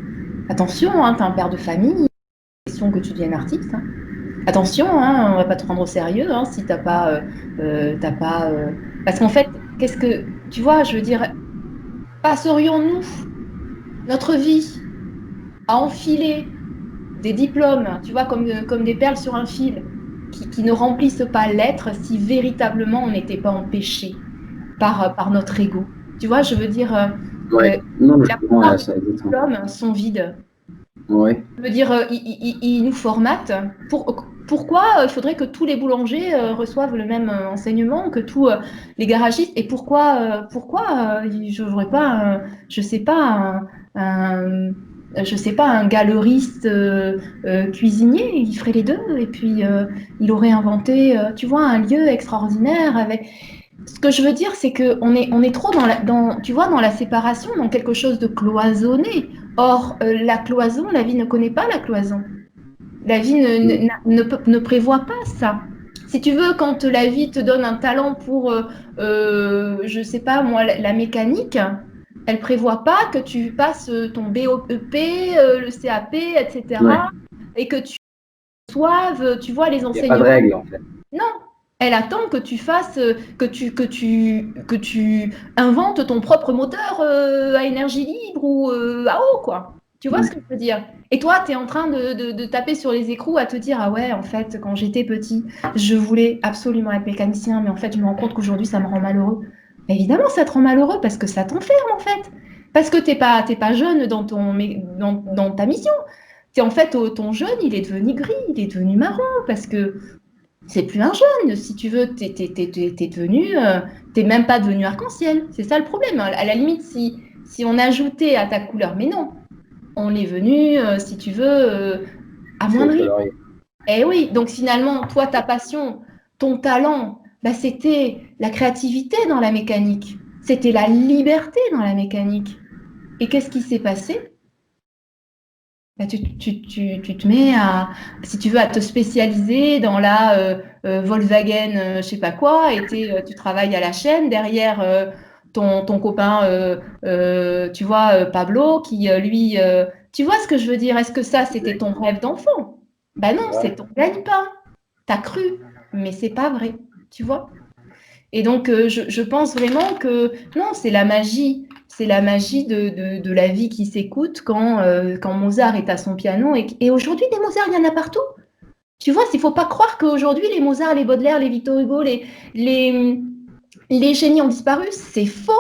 S2: Attention, hein, tu as un père de famille, question que tu deviennes artiste. Hein. Attention, hein, on ne va pas te prendre au sérieux hein, si tu n'as pas. Parce qu'en fait, tu vois, je veux dire, passerions-nous notre vie à enfiler des diplômes, tu vois, comme des perles sur un fil, qui ne remplissent pas l'être si véritablement on n'était pas empêché par notre ego. Tu vois, je veux dire,
S1: non,
S2: la plupart des diplômes sont vides.
S1: Ouais.
S2: Je veux dire, ils nous formatent. Pourquoi il faudrait que tous les boulangers reçoivent le même enseignement, que tous les garagistes, et pourquoi je n'aurais pas, je sais pas, je sais pas, un galeriste cuisinier, il ferait les deux, et puis il aurait inventé, tu vois, un lieu extraordinaire avec. Ce que je veux dire, c'est qu'on est trop tu vois, dans la séparation, dans quelque chose de cloisonné. Or, la cloison, la vie ne connaît pas la cloison. La vie ne prévoit pas ça. Si tu veux, quand la vie te donne un talent pour, je ne sais pas moi, la mécanique, elle ne prévoit pas que tu passes ton BOEP, le CAP, etc. Ouais. Et que tu reçoives, tu vois, les enseignements.
S1: Il n'y a pas de règle, en fait.
S2: Non, elle attend que tu fasses, que tu inventes ton propre moteur à énergie libre ou à eau, quoi. Tu vois ce que je veux dire? Et toi, tu es en train de taper sur les écrous à te dire, ah ouais, en fait, quand j'étais petit, je voulais absolument être mécanicien, mais en fait, je me rends compte qu'aujourd'hui, ça me rend malheureux. Évidemment, ça te rend malheureux parce que ça t'enferme, en fait. Parce que t'es pas jeune dans ta mission. En fait, ton jeune, il est devenu gris, il est devenu marron, parce que c'est plus un jeune, si tu veux, t'es devenu, t'es même pas devenu arc-en-ciel. C'est ça le problème. À la limite, si on ajoutait à ta couleur, mais non, on est venu, si tu veux, amoindri. Et oui, donc finalement, toi, ta passion, ton talent, bah, c'était la créativité dans la mécanique. C'était la liberté dans la mécanique. Et qu'est-ce qui s'est passé? Bah, tu te mets à, si tu veux, à te spécialiser dans la Volkswagen, je sais pas quoi, et tu travailles à la chaîne derrière ton copain, tu vois, Pablo, qui lui, tu vois ce que je veux dire? Est-ce que ça, c'était ton rêve d'enfant? Ben non, c'est ton gagne-pain. T'as cru, mais c'est pas vrai, tu vois? Et donc, je pense vraiment que non, c'est la magie. C'est la magie de la vie qui s'écoute quand Mozart est à son piano. Et aujourd'hui, des Mozart, il y en a partout. Tu vois, il ne faut pas croire qu'aujourd'hui, les Mozart, les Baudelaire, les Victor Hugo, les, les génies ont disparu. C'est faux.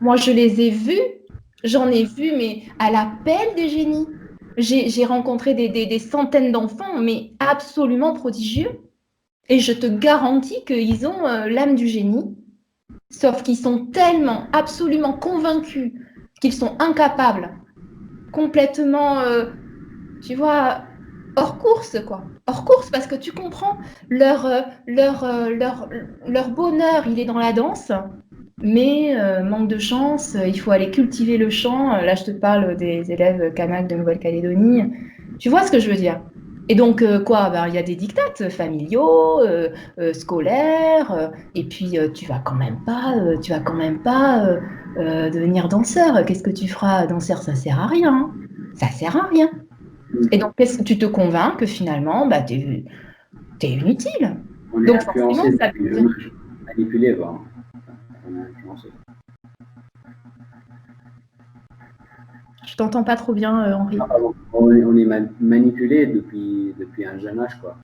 S2: Moi, je les ai vus. J'en ai vu, mais à l'appel des génies. J'ai rencontré des centaines d'enfants, mais absolument prodigieux. Et je te garantis qu'ils ont l'âme du génie. Sauf qu'ils sont tellement, absolument convaincus qu'ils sont incapables, complètement, tu vois, hors course, quoi. Hors course, parce que tu comprends, leur bonheur, il est dans la danse, mais manque de chance, il faut aller cultiver le chant. Là, je te parle des élèves Kanak de Nouvelle-Calédonie. Tu vois ce que je veux dire? Et donc, quoi? Ben, il y a des dictates familiaux, scolaires, et puis tu vas quand même pas devenir danseur. Qu'est-ce que tu feras? Danseur, ça sert à rien, hein. Ça sert à rien. Et donc, tu te convaincs que finalement, bah, t'es inutile.
S1: On est
S2: Donc, forcément,
S1: influencé
S2: ça
S1: depuis
S2: devient.
S1: jeune âge, manipulé, voire. On est influencé.
S2: Je t'entends pas trop bien, Henri.
S1: Ah, pardon. On est manipulé depuis un jeune âge, quoi.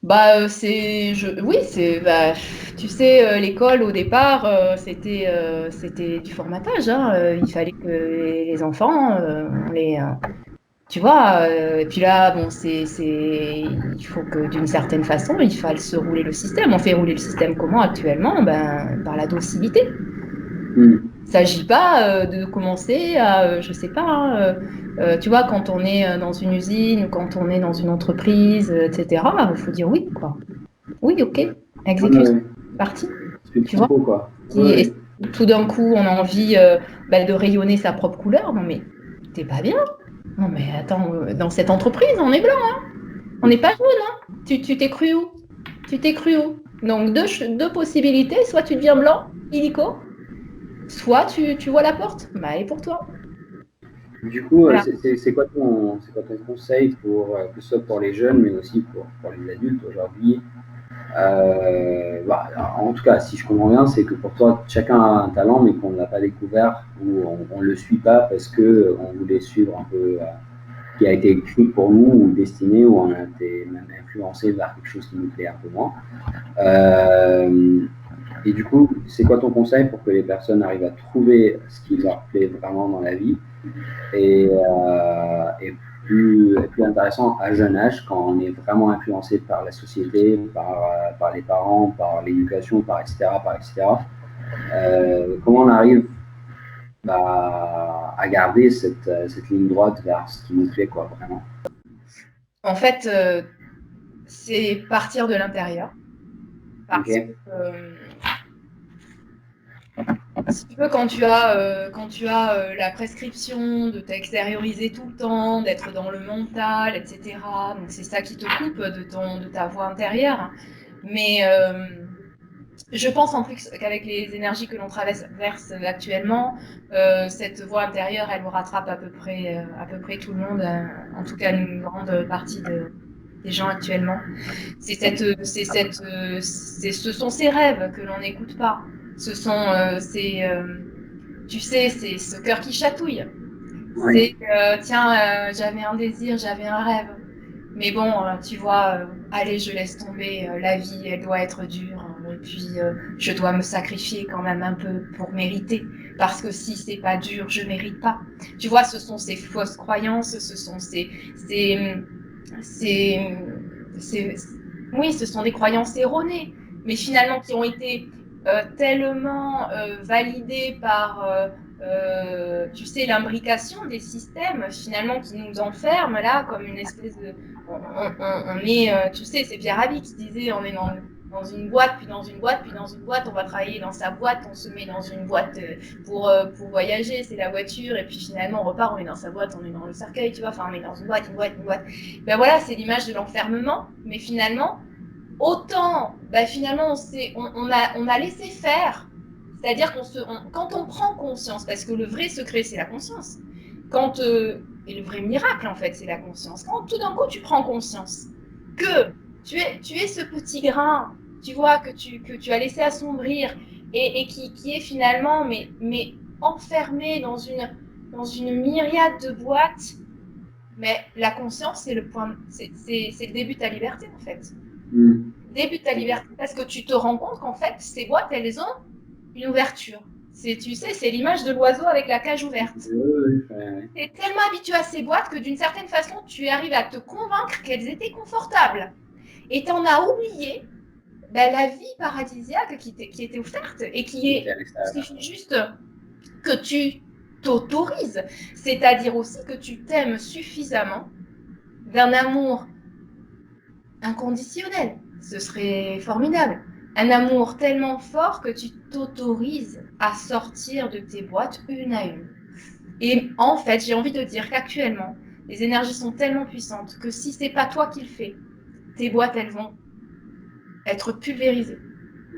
S2: Bah, oui, bah, tu sais, l'école au départ, c'était du formatage, hein. Il fallait que les enfants, tu vois. Et puis là, bon, il faut que d'une certaine façon, il faille se rouler le système. On fait rouler le système comment actuellement? Ben, par la docilité. Il ne s'agit pas de commencer à, je sais pas, hein, tu vois, quand on est dans une usine ou quand on est dans une entreprise, etc., il faut dire oui, quoi. Oui, ok, exécute,
S1: Ouais,
S2: parti,
S1: c'est
S2: tu vois.
S1: trop, quoi.
S2: Et tout d'un coup, on a envie bah, de rayonner sa propre couleur. Non, mais t'es pas bien. Non, mais attends, dans cette entreprise, on est blanc, hein. On n'est pas jaune, hein. Tu t'es cru où? Tu t'es cru où? Donc, deux possibilités. Soit tu deviens blanc, illico, soit tu vois la porte. Bah, et pour toi.
S1: Du coup,
S2: Voilà.
S1: c'est quoi ton conseil pour, que ce soit pour les jeunes, mais aussi pour les adultes aujourd'hui? En tout cas, si je comprends bien, c'est que pour toi, chacun a un talent, mais qu'on ne l'a pas découvert ou on ne le suit pas parce qu'on voulait suivre un peu qui a été écrit pour nous ou destiné ou on a été même influencé vers quelque chose qui nous plaît un peu moins. Et du coup, c'est quoi ton conseil pour que les personnes arrivent à trouver ce qui leur plaît vraiment dans la vie et plus intéressant à jeune âge quand on est vraiment influencé par la société, par les parents, par l'éducation, etc. Comment on arrive à garder cette ligne droite vers ce qui nous plaît, quoi, vraiment.
S2: En fait, c'est partir de l'intérieur. Parce que,
S1: Ok.
S2: si tu veux, quand tu as la prescription de t'extérioriser tout le temps, d'être dans le mental, etc., donc c'est ça qui te coupe de ta voix intérieure. Mais je pense en plus qu'avec les énergies que l'on traverse actuellement, cette voix intérieure, elle vous rattrape à peu près tout le monde, en tout cas une grande partie des gens actuellement. Ce sont ces rêves que l'on n'écoute pas. Ce sont tu sais, c'est ce cœur qui chatouille.
S1: Oui.
S2: C'est tiens, j'avais un désir, j'avais un rêve. Mais bon, tu vois, allez, je laisse tomber. La vie, elle doit être dure, hein. Et puis, je dois me sacrifier quand même un peu pour mériter. Parce que si c'est pas dur, je mérite pas. Tu vois, ce sont ces fausses croyances, ce sont ces, ces- oui, ce sont des croyances erronées, mais finalement qui ont été tellement validées par, tu sais, l'imbrication des systèmes, finalement, qui nous enferment là, comme une espèce de... On est, tu sais, c'est Pierre Rabhi qui disait, on est dans une boîte, puis dans une boîte, puis dans une boîte, on va travailler dans sa boîte, on se met dans une boîte pour voyager, c'est la voiture, et puis finalement on repart, on est dans sa boîte, on est dans le cercueil, tu vois, enfin on est dans une boîte, une boîte, une boîte. Ben voilà, c'est l'image de l'enfermement, mais finalement, autant, ben finalement on a laissé faire, c'est-à-dire quand on prend conscience, parce que le vrai secret c'est la conscience, quand, et le vrai miracle en fait c'est la conscience, quand tout d'un coup tu prends conscience que tu es ce petit grain, tu vois, que tu as laissé assombrir et qui est finalement mais enfermé dans une myriade de boîtes. Mais la conscience, c'est le début de ta liberté, en fait. Début de ta liberté, parce que tu te rends compte qu'en fait, ces boîtes, elles ont une ouverture. Tu sais, c'est l'image de l'oiseau avec la cage ouverte. Tu es tellement habitué à ces boîtes que d'une certaine façon, tu arrives à te convaincre qu'elles étaient confortables. Et tu en as oublié la vie paradisiaque qui était offerte et qui suffit juste que tu t'autorises, c'est-à-dire aussi que tu t'aimes suffisamment d'un amour inconditionnel. Ce serait formidable. Un amour tellement fort que tu t'autorises à sortir de tes boîtes une à une. Et en fait, j'ai envie de dire qu'actuellement, les énergies sont tellement puissantes que si c'est pas toi qui le fais, tes boîtes, elles vont être pulvérisées.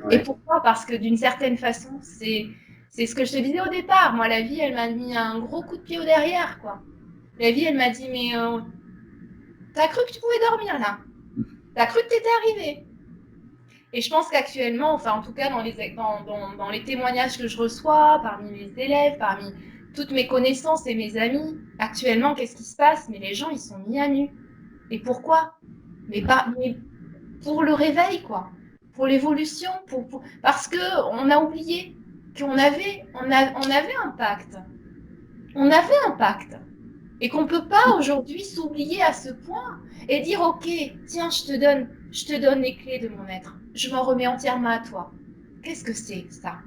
S2: Ouais. Et pourquoi? Parce que d'une certaine façon, c'est ce que je te disais au départ. Moi, la vie, elle m'a mis un gros coup de pied au derrière, quoi. La vie, elle m'a dit, mais t'as cru que tu pouvais dormir, là? T'as cru que t'étais arrivé? Et je pense qu'actuellement, enfin, en tout cas, dans les témoignages que je reçois, parmi mes élèves, parmi toutes mes connaissances et mes amis, actuellement, qu'est-ce qui se passe? Mais les gens, ils sont mis à nu. Et pourquoi? Mais pour le réveil, quoi. Pour l'évolution, parce qu'on a oublié qu'on avait un pacte. On avait un pacte. Et qu'on ne peut pas aujourd'hui s'oublier à ce point et dire, ok, tiens, je te donne les clés de mon être. Je m'en remets entièrement à toi. Qu'est-ce que c'est, ça?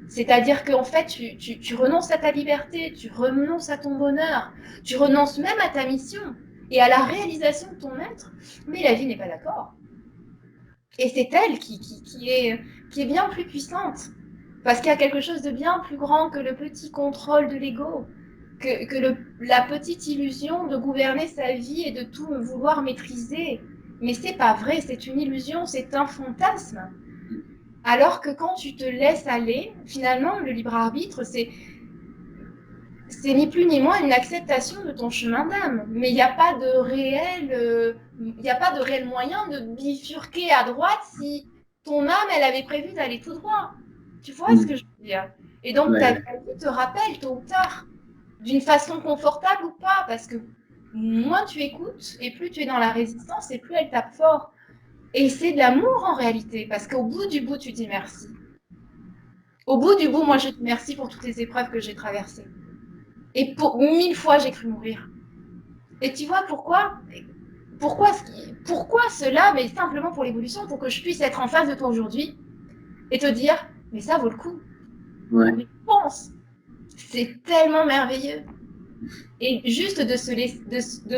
S2: C'est-à-dire qu'en fait, tu renonces à ta liberté, tu renonces à ton bonheur, tu renonces même à ta mission et à la réalisation de ton être. Mais la vie n'est pas d'accord. Et c'est elle qui est bien plus puissante. Parce qu'il y a quelque chose de bien plus grand que le petit contrôle de l'ego, que la petite illusion de gouverner sa vie et de tout vouloir maîtriser. Mais c'est pas vrai, c'est une illusion, c'est un fantasme. Alors que quand tu te laisses aller, finalement, le libre arbitre, c'est ni plus ni moins une acceptation de ton chemin d'âme. Mais il n'y a pas de réel moyen de bifurquer à droite si ton âme, elle avait prévu d'aller tout droit. Tu vois ce que je veux dire? Et donc, ta vie te rappelle tôt ou tard, d'une façon confortable ou pas, parce que moins tu écoutes, et plus tu es dans la résistance, et plus elle tape fort. Et c'est de l'amour en réalité, parce qu'au bout du bout, tu dis merci. Au bout du bout, moi, je dis merci pour toutes les épreuves que j'ai traversées. Et pour 1000 fois, j'ai cru mourir. Et tu vois pourquoi? Pourquoi cela? Mais simplement pour l'évolution, pour que je puisse être en face de toi aujourd'hui et te dire, mais ça vaut le coup.
S1: Ouais.
S2: Mais pense, c'est tellement merveilleux. Et juste de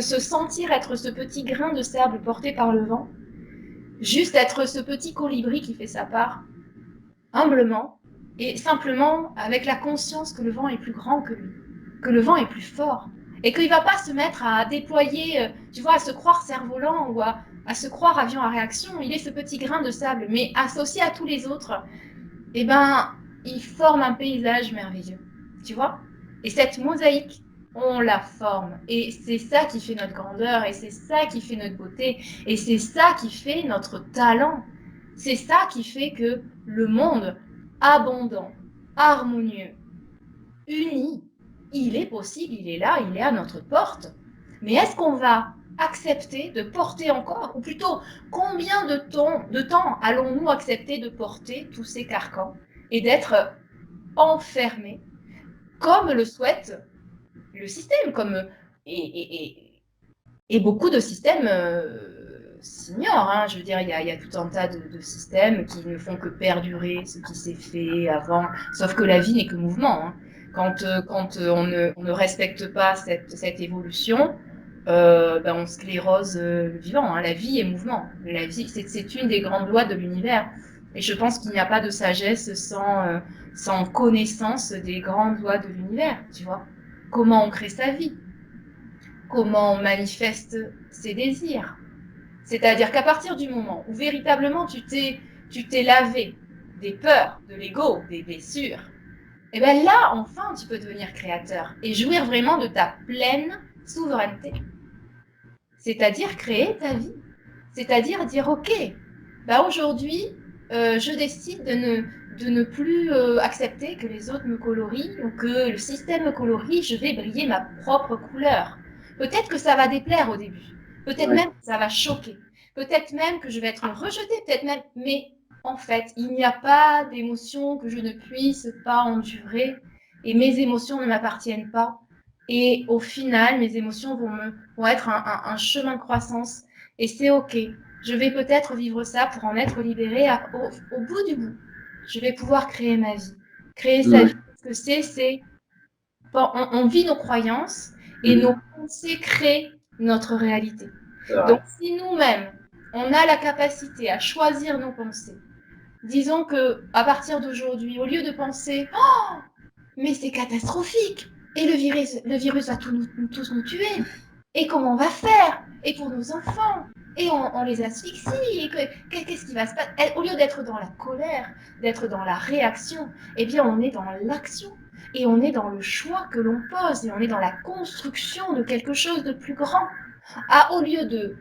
S2: se sentir être ce petit grain de sable porté par le vent, juste être ce petit colibri qui fait sa part, humblement, et simplement avec la conscience que le vent est plus grand que lui, que le vent est plus fort, et qu'il ne va pas se mettre à déployer, tu vois, à se croire cerf-volant ou à se croire avion à réaction. Il est ce petit grain de sable, mais associé à tous les autres, eh ben, il forme un paysage merveilleux, tu vois. Et cette mosaïque, on la forme. Et c'est ça qui fait notre grandeur, et c'est ça qui fait notre beauté, et c'est ça qui fait notre talent. C'est ça qui fait que le monde abondant, harmonieux, uni, il est possible, il est là, il est à notre porte. Mais est-ce qu'on va accepter de porter encore, ou plutôt, combien de temps allons-nous accepter de porter tous ces carcans et d'être enfermés, comme le souhaite le système, et beaucoup de systèmes s'ignorent. Hein. Je veux dire, il y a tout un tas de systèmes qui ne font que perdurer ce qui s'est fait avant, sauf que la vie n'est que mouvement. Hein. Quand on ne respecte pas cette évolution, on sclérose le vivant. Hein. La vie est mouvement. La vie, c'est une des grandes lois de l'univers. Et je pense qu'il n'y a pas de sagesse sans connaissance des grandes lois de l'univers, tu vois. Comment on crée sa vie, comment on manifeste ses désirs. C'est-à-dire qu'à partir du moment où véritablement tu t'es lavé des peurs, de l'ego, des blessures, et bien là, enfin, tu peux devenir créateur et jouir vraiment de ta pleine souveraineté. C'est-à-dire créer ta vie. C'est-à-dire dire, OK, bah aujourd'hui, je décide de ne plus accepter que les autres me colorient ou que le système me colorie, je vais briller ma propre couleur. Peut-être que ça va déplaire au début. Peut-être même que ça va choquer. Peut-être même que je vais être rejetée. Peut-être même... Mais en fait, il n'y a pas d'émotion que je ne puisse pas endurer. Et mes émotions ne m'appartiennent pas. Et au final, mes émotions vont être un chemin de croissance. Et c'est OK. Je vais peut-être vivre ça pour en être libérée au bout du bout. Je vais pouvoir créer ma vie. Créer sa vie. Ce que c'est on vit nos croyances et nos pensées créent notre réalité. Donc, si nous-mêmes, on a la capacité à choisir nos pensées, disons que à partir d'aujourd'hui, au lieu de penser « Oh, mais c'est catastrophique et le virus va tous nous tuer. Et comment on va faire? Et pour nos enfants? Et on les asphyxie. Qu'est-ce qui va se passer? Au lieu d'être dans la colère, d'être dans la réaction, eh bien, on est dans l'action. Et on est dans le choix que l'on pose. Et on est dans la construction de quelque chose de plus grand. Au lieu de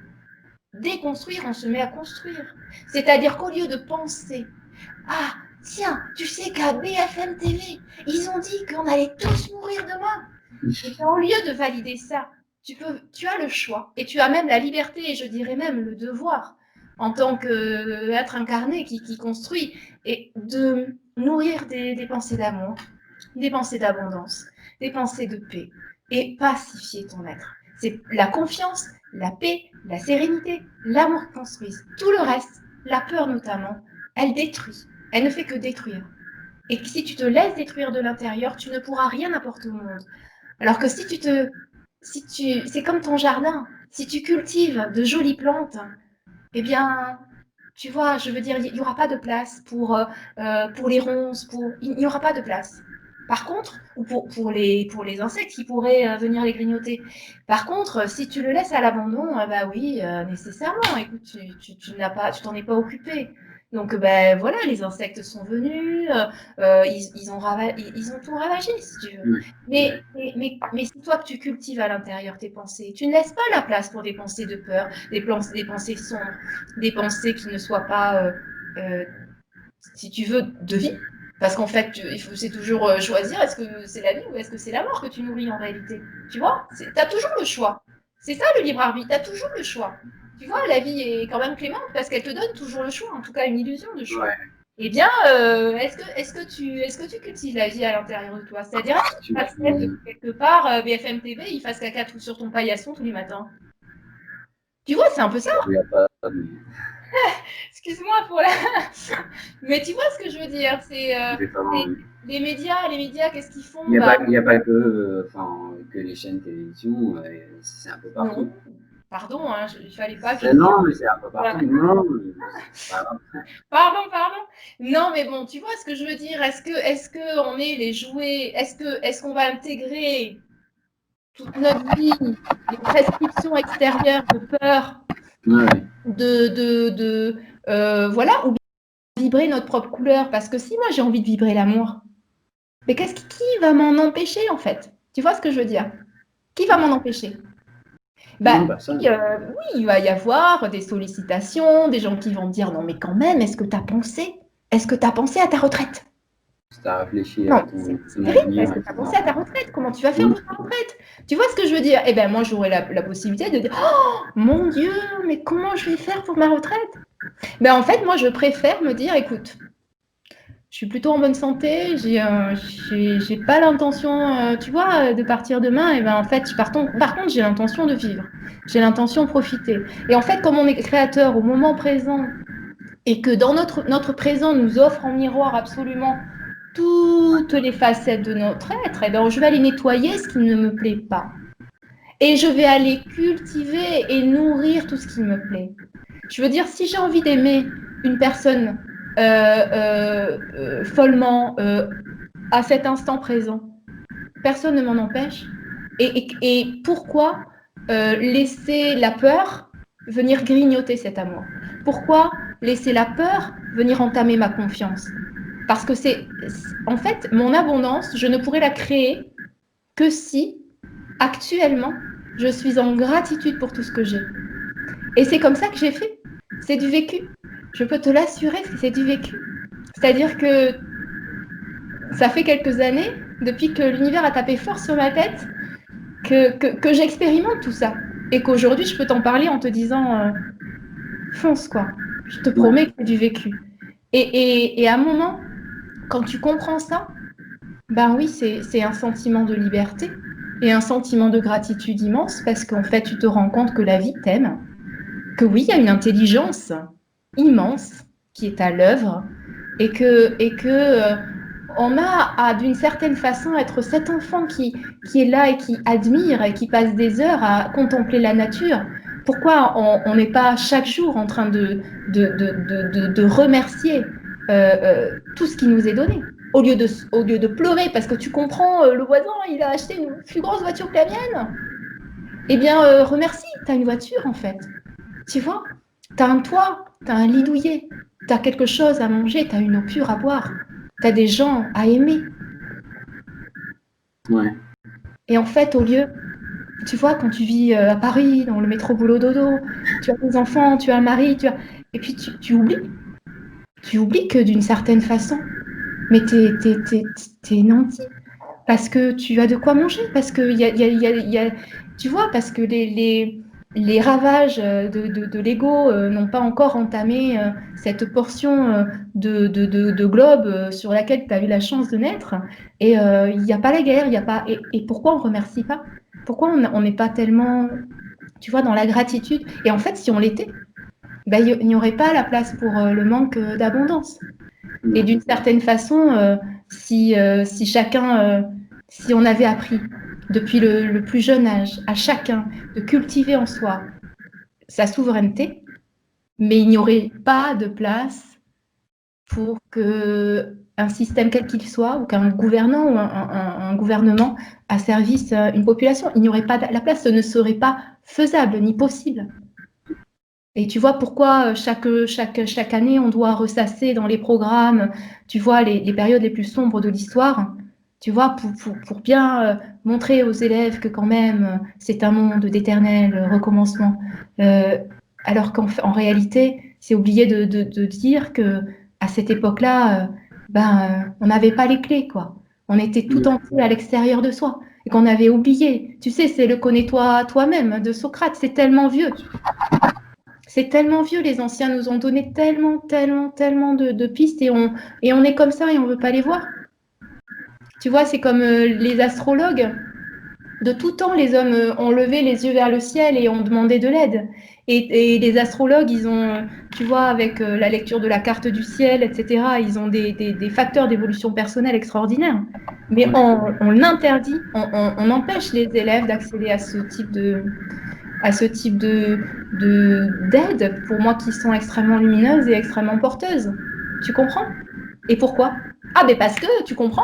S2: déconstruire, on se met à construire. C'est-à-dire qu'au lieu de penser « Ah, tiens, tu sais qu'à BFM TV, ils ont dit qu'on allait tous mourir demain. » Et au lieu de valider ça, tu as le choix et tu as même la liberté et je dirais même le devoir en tant qu'être incarné qui construit et de nourrir des pensées d'amour, des pensées d'abondance, des pensées de paix et pacifier ton être. C'est la confiance, la paix, la sérénité, l'amour qui construisent. Tout le reste, la peur notamment, elle détruit. Elle ne fait que détruire. Et si tu te laisses détruire de l'intérieur, tu ne pourras rien apporter au monde. Alors que c'est comme ton jardin. Si tu cultives de jolies plantes, eh bien, tu vois, je veux dire, il n'y aura pas de place pour les ronces, il n'y aura pas de place. Par contre, ou pour les insectes qui pourraient venir les grignoter. Par contre, si tu le laisses à l'abandon, bah oui, nécessairement, écoute, tu t'en es pas occupé. Donc, ben voilà, les insectes sont venus, ils ont tout ravagé, si tu veux. Mais si toi, tu cultives à l'intérieur tes pensées, tu ne laisses pas la place pour des pensées de peur, des pensées sombres, des pensées qui ne soient pas, si tu veux, de vie. Parce qu'en fait, c'est toujours choisir, est-ce que c'est la vie ou est-ce que c'est la mort que tu nourris en réalité? Tu vois, tu as toujours le choix. C'est ça le libre arbitre, tu as toujours le choix. Tu vois, la vie est quand même clémente parce qu'elle te donne toujours le choix, en tout cas une illusion de choix. Ouais. Eh bien, est-ce que tu cultives la vie à l'intérieur de toi? C'est-à-dire, est-ce que tu acceptes que quelque part, BFM TV, il fasse caca tout sur ton paillasson tous les matins? Tu vois, c'est un peu ça. Excuse-moi pour la... Mais tu vois ce que je veux dire, c'est les médias, qu'est-ce qu'ils font?
S1: Il n'y a pas que les chaînes de télévision, c'est un peu partout.
S2: Non. Pardon, hein, il fallait pas que...
S1: Non, mais c'est un peu partout. Voilà. Non,
S2: Pardon. Non, mais bon, tu vois ce que je veux dire. Est-ce que on est les jouets? Est-ce qu'on va intégrer toute notre vie les prescriptions extérieures de peur, voilà, ou vibrer notre propre couleur? Parce que si moi j'ai envie de vibrer l'amour, mais qui va m'en empêcher en fait? Tu vois ce que je veux dire? Qui va m'en empêcher? Oui, il va y avoir des sollicitations, des gens qui vont dire non mais quand même, est-ce que tu as pensé à ta retraite?
S1: Tu as réfléchi
S2: à ton avenir. Est-ce que tu as pensé à ta retraite? Comment tu vas faire pour ta retraite? Tu vois ce que je veux dire? Eh bien moi j'aurais la possibilité de dire oh mon Dieu, mais comment je vais faire pour ma retraite? Ben en fait moi je préfère me dire écoute, je suis plutôt en bonne santé, j'ai pas l'intention, tu vois, de partir demain. Et ben en fait, par contre, j'ai l'intention de vivre, j'ai l'intention de profiter. Et en fait, comme on est créateur au moment présent et que dans notre présent nous offre en miroir absolument toutes les facettes de notre être, et ben je vais aller nettoyer ce qui ne me plaît pas. et je vais aller cultiver et nourrir tout ce qui me plaît. Je veux dire, si j'ai envie d'aimer une personne follement à cet instant présent, personne ne m'en empêche. Et pourquoi laisser la peur venir grignoter cet amour? Pourquoi laisser la peur venir entamer ma confiance? Parce que en fait, mon abondance, je ne pourrais la créer que si, actuellement, je suis en gratitude pour tout ce que j'ai. Et c'est comme ça que j'ai fait. C'est du vécu. Je peux te l'assurer, c'est du vécu. C'est-à-dire que ça fait quelques années, depuis que l'univers a tapé fort sur ma tête, que j'expérimente tout ça. Et qu'aujourd'hui, je peux t'en parler en te disant fonce, quoi. Je te promets que c'est du vécu. Et à un moment, quand tu comprends ça, ben oui, c'est un sentiment de liberté et un sentiment de gratitude immense parce qu'en fait, tu te rends compte que la vie t'aime, que oui, il y a une intelligence immense qui est à l'œuvre et que on a à d'une certaine façon être cet enfant qui est là et qui admire et qui passe des heures à contempler la nature. Pourquoi on n'est pas chaque jour en train de remercier tout ce qui nous est donné au lieu de pleurer parce que tu comprends, le voisin, il a acheté une plus grosse voiture que la mienne. Eh bien, remercie, tu as une voiture en fait. Tu vois, tu as un toit, tu as un lit douillet, tu as quelque chose à manger, tu as une eau pure à boire, tu as des gens à aimer.
S1: Ouais.
S2: Et en fait, au lieu, tu vois, quand tu vis à Paris, dans le métro boulot dodo, tu as des enfants, tu as un mari, et puis tu oublies. Tu oublies que d'une certaine façon, mais t'es nanti. Parce que tu as de quoi manger, parce que tu vois, parce que les ravages de l'ego n'ont pas encore entamé cette portion de globe sur laquelle tu as eu la chance de naître. Et il n'y a pas la guerre, il n'y a pas. Et pourquoi on ne remercie pas? Pourquoi on n'est pas tellement, tu vois, dans la gratitude? Et en fait, si on l'était, ben, il n'y aurait pas la place pour le manque d'abondance. Et d'une certaine façon, si chacun, si on avait appris depuis le plus jeune âge à chacun de cultiver en soi sa souveraineté, mais il n'y aurait pas de place pour qu'un système quel qu'il soit, ou qu'un gouvernant ou un gouvernement asservisse une population. Il n'y aurait pas la place, ce ne serait pas faisable ni possible. Et tu vois pourquoi chaque année, on doit ressasser dans les programmes, tu vois, les périodes les plus sombres de l'histoire, tu vois, pour bien montrer aux élèves que quand même, c'est un monde d'éternel recommencement. Alors qu'en réalité, c'est oublié de dire que à cette époque-là, on n'avait pas les clés, quoi. On était tout entier à l'extérieur de soi et qu'on avait oublié. Tu sais, c'est le connais-toi toi-même de Socrate, c'est tellement vieux. C'est tellement vieux, les anciens nous ont donné tellement de pistes et on est comme ça et on ne veut pas les voir. Tu vois, c'est comme les astrologues. De tout temps, les hommes ont levé les yeux vers le ciel et ont demandé de l'aide. Et les astrologues, ils ont, tu vois, avec la lecture de la carte du ciel, etc., ils ont des facteurs d'évolution personnelle extraordinaires. Mais on interdit, on empêche les élèves d'accéder à ce type d'aide, pour moi, qui sont extrêmement lumineuses et extrêmement porteuses. Tu comprends? Et pourquoi? Ah, ben parce que tu comprends,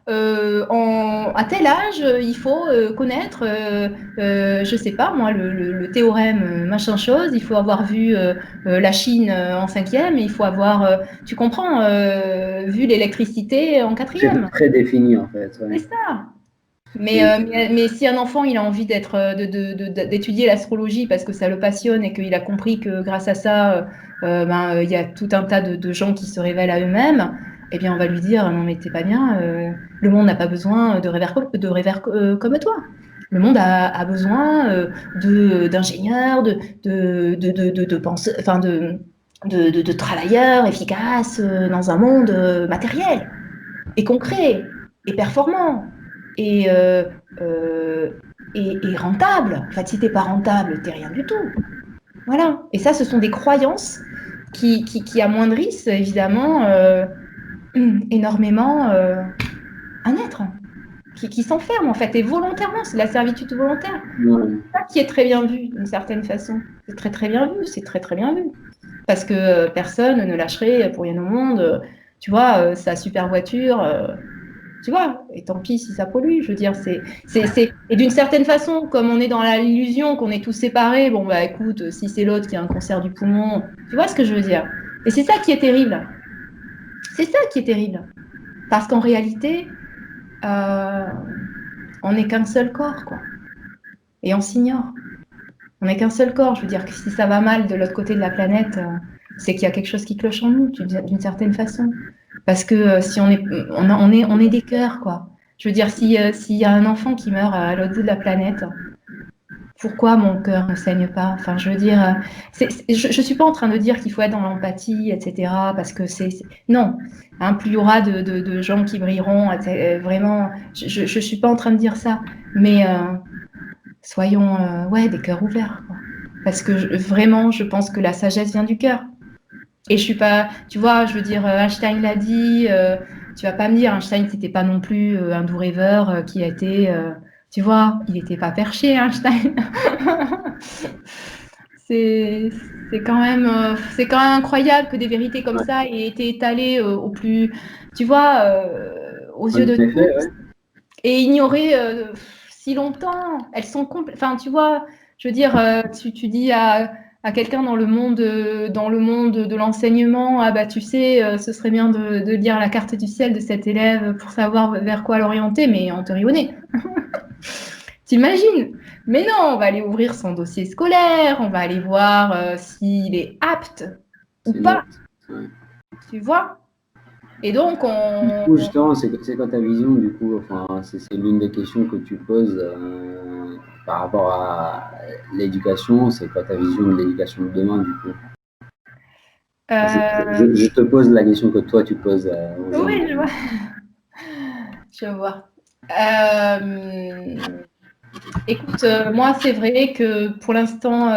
S2: à tel âge, il faut connaître, je sais pas moi, le théorème machin chose, il faut avoir vu la Chine en 5e, et il faut avoir, tu comprends, vu l'électricité en 4e.
S1: C'est très défini en fait. Ouais.
S2: C'est ça. Mais si un enfant il a envie d'étudier l'astrologie parce que ça le passionne et qu'il a compris que grâce à ça, il y a tout un tas de gens qui se révèlent à eux-mêmes, eh bien on va lui dire non mais t'es pas bien, le monde n'a pas besoin de rêveurs comme toi. Le monde a besoin d'ingénieurs, de travailleurs efficaces dans un monde matériel et concret et performant et, euh, euh, et rentable. En fait, si t'es pas rentable, t'es rien du tout. Voilà. Et ça, ce sont des croyances qui amoindrissent évidemment énormément un être. qui s'enferment en fait, et volontairement, c'est la servitude volontaire.
S1: Ouais.
S2: C'est ça qui est très bien vu d'une certaine façon. C'est très très bien vu, c'est très très bien vu. Parce que personne ne lâcherait pour rien au monde, tu vois, sa super voiture, tu vois, et tant pis si ça pollue, je veux dire, et d'une certaine façon, comme on est dans l'illusion qu'on est tous séparés, bon bah écoute, si c'est l'autre qui a un cancer du poumon, tu vois ce que je veux dire. Et c'est ça qui est terrible. C'est ça qui est terrible. Parce qu'en réalité, on n'est qu'un seul corps, quoi. Et on s'ignore. On n'est qu'un seul corps. Je veux dire que si ça va mal de l'autre côté de la planète, c'est qu'il y a quelque chose qui cloche en nous, d'une certaine façon. Parce que si on est des cœurs, quoi. Je veux dire, s'il y a un enfant qui meurt à l'autre bout de la planète, pourquoi mon cœur ne saigne pas? Enfin, je veux dire, je ne suis pas en train de dire qu'il faut être dans l'empathie, etc. Parce que non. Hein, plus il y aura de gens qui brilleront, vraiment, je ne suis pas en train de dire ça. Mais soyons ouais, des cœurs ouverts, quoi. Parce que vraiment, je pense que la sagesse vient du cœur. Et je suis pas, tu vois, je veux dire, Einstein l'a dit, tu vas pas me dire, Einstein, c'était pas non plus un doux rêveur qui a été, tu vois, il n'était pas perché, Einstein. c'est c'est quand même incroyable que des vérités comme
S1: Ouais.
S2: ça aient été étalées au plus, tu vois, aux
S1: En
S2: yeux de
S1: effet,
S2: tous
S1: ouais.
S2: et ignorées si longtemps. Elles sont enfin, tu vois, je veux dire, tu dis à quelqu'un dans le monde de l'enseignement, ah bah tu sais, ce serait bien de lire la carte du ciel de cet élève pour savoir vers quoi l'orienter, mais on te rit au nez. T'imagines? Mais non, on va aller ouvrir son dossier scolaire, on va aller voir s'il est apte ou
S1: C'est
S2: pas,
S1: net. Ouais.
S2: tu vois? Et donc,
S1: Du coup, justement, c'est quoi ta vision, du coup, enfin, c'est l'une des questions que tu poses par rapport à l'éducation, c'est quoi ta vision de l'éducation de demain, du coup? Je te pose la question que toi, tu poses aux jeunes.
S2: oui, je vois. Je vois. Écoute, moi, c'est vrai que pour l'instant,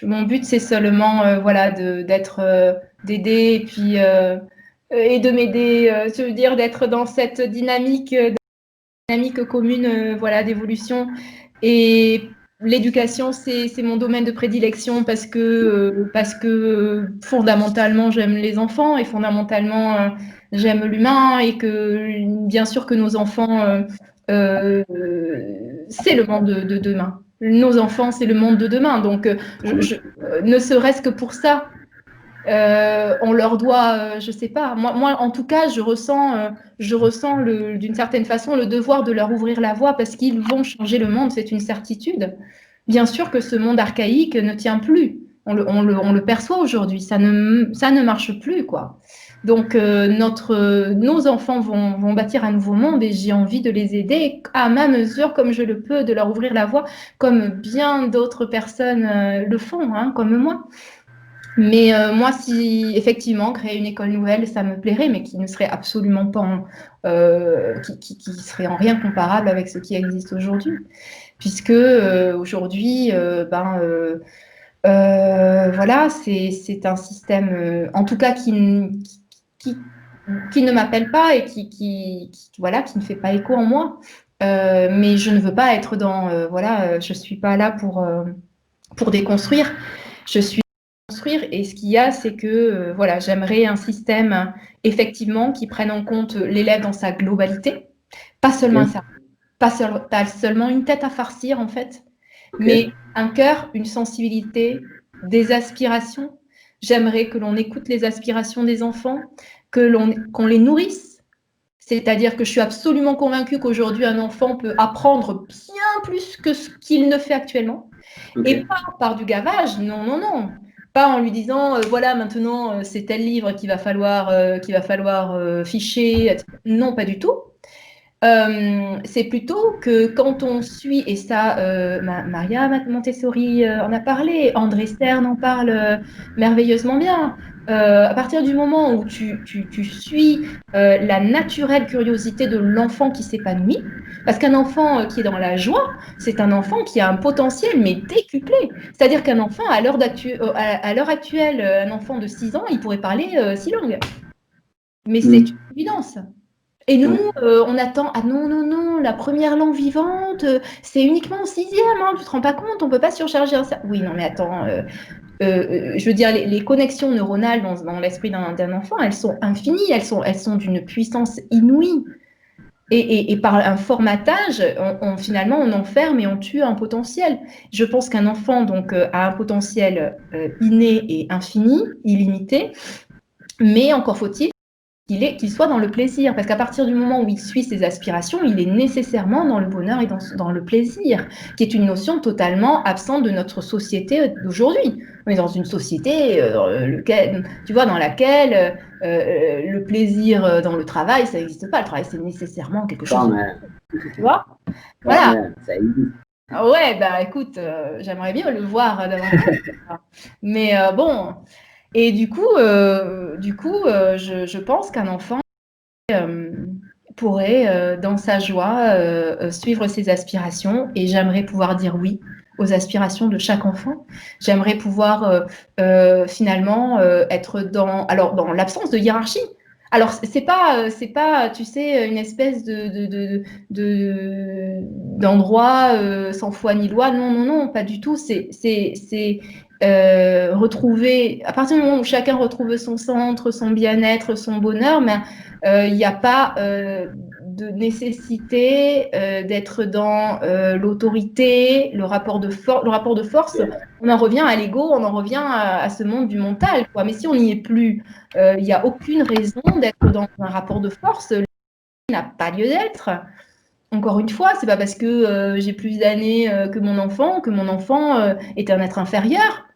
S2: mon but, c'est seulement, voilà, d'aider et puis et de m'aider. Je veux dire d'être dans cette dynamique commune, voilà, d'évolution. Et l'éducation, c'est mon domaine de prédilection parce que fondamentalement, j'aime les enfants et fondamentalement, j'aime l'humain et que bien sûr que nos enfants, euh, c'est le monde de demain. Nos enfants, c'est le monde de demain. Donc, ne serait-ce que pour ça, on leur doit, je sais pas. Moi, en tout cas, je ressens d'une certaine façon le devoir de leur ouvrir la voie parce qu'ils vont changer le monde, c'est une certitude. Bien sûr que ce monde archaïque ne tient plus. On le perçoit aujourd'hui. Ça ne marche plus, quoi. Donc, nos enfants vont bâtir un nouveau monde et j'ai envie de les aider à ma mesure, comme je le peux, de leur ouvrir la voie, comme bien d'autres personnes le font, hein, comme moi. Mais moi, si effectivement créer une école nouvelle, ça me plairait, mais qui ne serait absolument pas, qui serait en rien comparable avec ce qui existe aujourd'hui, puisque aujourd'hui, voilà, c'est un système, en tout cas qui, qui ne m'appelle pas et voilà, qui ne fait pas écho en moi. Mais je ne veux pas être voilà, je suis pas là pour déconstruire. Je suis construire. Et ce qu'il y a, c'est que voilà, j'aimerais un système effectivement qui prenne en compte l'élève dans sa globalité, pas seulement un
S1: Ok,
S2: cerveau, pas seulement une tête à farcir en fait,
S1: ok.
S2: mais un cœur, une sensibilité, des aspirations. J'aimerais que l'on écoute les aspirations des enfants, qu'on les nourrisse. C'est-à-dire que je suis absolument convaincue qu'aujourd'hui, un enfant peut apprendre bien plus que ce qu'il ne fait actuellement. Et
S1: Ok.
S2: pas par du gavage, non, non, non. Pas en lui disant, voilà, maintenant, c'est tel livre qu'il va falloir ficher, etc. Non, pas du tout. C'est plutôt que quand on suit, et ça, Maria Montessori en a parlé, André Stern en parle merveilleusement bien. À partir du moment où tu suis la naturelle curiosité de l'enfant qui s'épanouit, parce qu'un enfant qui est dans la joie, c'est un enfant qui a un potentiel, mais décuplé. C'est-à-dire qu'un enfant, à l'heure actuelle, un enfant de 6 ans, il pourrait parler 6 langues. Mais c'est
S1: Hmm.
S2: une évidence. Et nous, on attend, ah non, non, non, la première langue vivante, c'est uniquement en sixième, hein, tu te rends pas compte, on peut pas surcharger ça. Oui, non, mais attends, je veux dire, les connexions neuronales dans l'esprit d'un enfant, elles sont infinies, elles sont d'une puissance inouïe. Et par un formatage, finalement, on enferme et on tue un potentiel. Je pense qu'un enfant donc, a un potentiel inné et infini, illimité, mais encore faut-il qu'il soit dans le plaisir. Parce qu'à partir du moment où il suit ses aspirations, il est nécessairement dans le bonheur et dans le plaisir, qui est une notion totalement absente de notre société d'aujourd'hui. On est dans une société tu vois, dans laquelle le plaisir dans le travail, ça n'existe pas. Le travail, c'est nécessairement quelque chose de... Tu vois? Voilà.
S1: Ça existe.
S2: Ouais, bah écoute, j'aimerais bien le voir davantage. Mais bon... Et du coup, je pense qu'un enfant pourrait, dans sa joie, suivre ses aspirations. Et j'aimerais pouvoir dire oui aux aspirations de chaque enfant. J'aimerais pouvoir finalement être dans l'absence de hiérarchie. Alors, c'est pas, tu sais, une espèce d'endroit sans foi ni loi. Non, non, non, pas du tout. C'est retrouver, à partir du moment où chacun retrouve son centre, son bien-être, son bonheur, mais il n'y a pas de nécessité d'être dans l'autorité, le rapport de force. On en revient à l'ego, on en revient à ce monde du mental, quoi. Mais si on n'y est plus, il n'y a aucune raison d'être dans un rapport de force. Le n'a pas lieu d'être. Encore une fois, c'est pas parce que j'ai plus d'années que mon enfant est un être inférieur.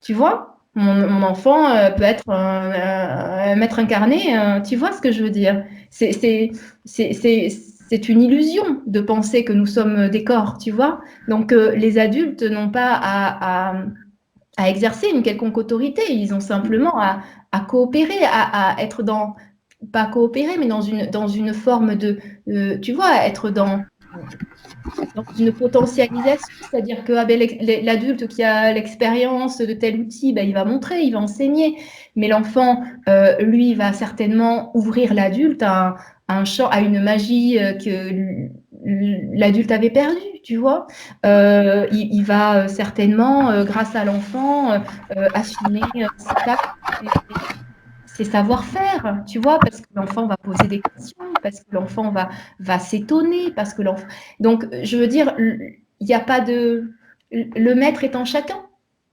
S2: Tu vois, mon enfant peut être un maître incarné, tu vois ce que je veux dire? C'est une illusion de penser que nous sommes des corps, tu vois? Donc, les adultes n'ont pas à exercer une quelconque autorité, ils ont simplement à coopérer, à être pas coopérer, mais dans une forme tu vois, être dans une potentialisation, c'est-à-dire que l'adulte qui a l'expérience de tel outil, ben, il va montrer, il va enseigner, mais l'enfant, lui, va certainement ouvrir l'adulte à un champ, à une magie que l'adulte avait perdue, tu vois. Il va certainement, grâce à l'enfant, affiner ses savoir-faire, tu vois, parce que l'enfant va poser des questions, parce que l'enfant va s'étonner, parce que l'enfant... Donc, je veux dire, il n'y a pas de... Le maître est en chacun.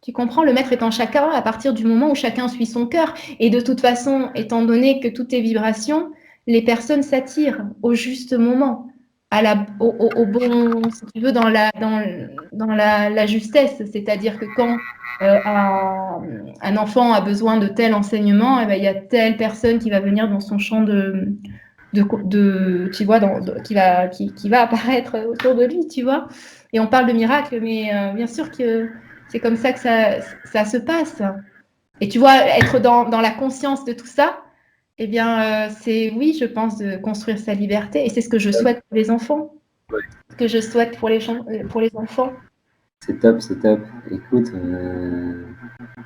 S2: Tu comprends? Le maître est en chacun à partir du moment où chacun suit son cœur. Et de toute façon, étant donné que tout est vibration, les personnes s'attirent au juste moment, au bon, si tu veux, dans la justesse. C'est-à-dire que quand un enfant a besoin de tel enseignement, et ben, il y a telle personne qui va venir dans son champ tu vois, qui va apparaître autour de lui, tu vois. Et on parle de miracle, mais bien sûr que c'est comme ça que ça se passe. Et tu vois, être dans la conscience de tout ça, eh bien, c'est, oui, je pense, de construire sa liberté. Et c'est ce que je souhaite pour les enfants.
S1: Ouais.
S2: Ce que je souhaite pour les enfants.
S1: C'est top, c'est top. Écoute,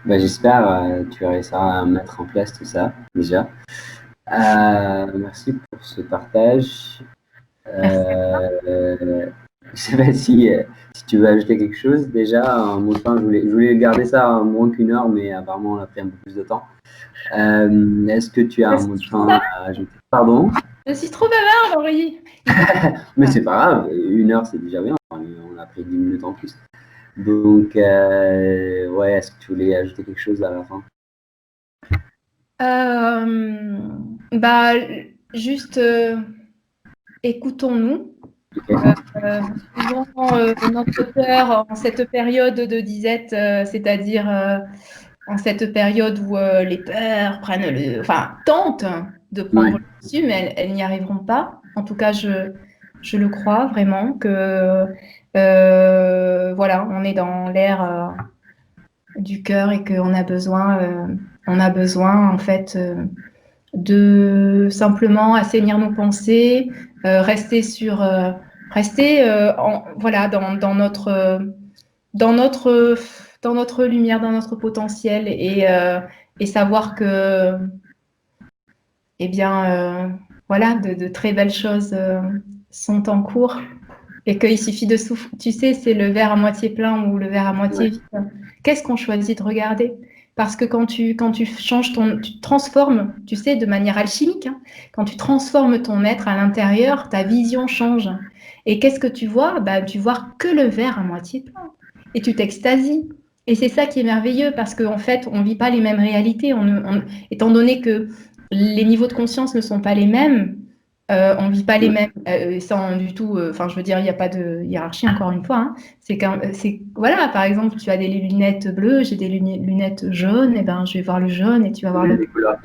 S1: bah, j'espère tu réussiras à mettre en place tout ça, déjà. Merci pour ce partage.
S2: Merci.
S1: Je sais pas si tu veux ajouter quelque chose. Déjà, un mot de fin, je voulais garder ça à moins qu'1 heure, mais apparemment, on a pris un peu plus de temps. Est-ce que tu as un mot de fin à ajouter? Pardon?
S2: Je suis trop bavarde, Laurie.
S1: Mais c'est pas grave, 1 heure, c'est déjà bien. On a pris 10 minutes en plus. Donc, ouais, est-ce que tu voulais ajouter quelque chose à la fin?
S2: Bah, juste écoutons-nous. Souvent, notre cœur, en cette période de disette, c'est-à-dire en cette période où les peurs tentent de prendre le dessus, mais elles n'y arriveront pas. En tout cas, je le crois vraiment que voilà, on est dans l'ère du cœur et qu'on a besoin en fait de simplement assainir nos pensées, voilà, dans notre, dans notre lumière, dans notre potentiel et savoir que, eh bien, voilà, de très belles choses sont en cours et qu'il suffit de souffler. Tu sais, c'est le verre à moitié plein ou le verre à moitié
S1: Ouais,
S2: vide. Qu'est-ce qu'on choisit de regarder? Parce que quand tu changes tu transformes, tu sais, de manière alchimique, hein, quand tu transformes ton être à l'intérieur, ta vision change. Et qu'est-ce que tu vois? Bah, tu vois que le verre à moitié plein. Et tu t'extasies. Et c'est ça qui est merveilleux parce qu'en fait, on ne vit pas les mêmes réalités. Étant donné que les niveaux de conscience ne sont pas les mêmes, on ne vit pas les
S1: ouais,
S2: mêmes, sans du tout, enfin, je veux dire, il n'y a pas de hiérarchie, encore une fois, hein. Voilà, par exemple, tu as des lunettes bleues, j'ai des lunettes jaunes, et ben, je vais voir le jaune et tu vas voir
S1: il y a
S2: le...
S1: des couleurs.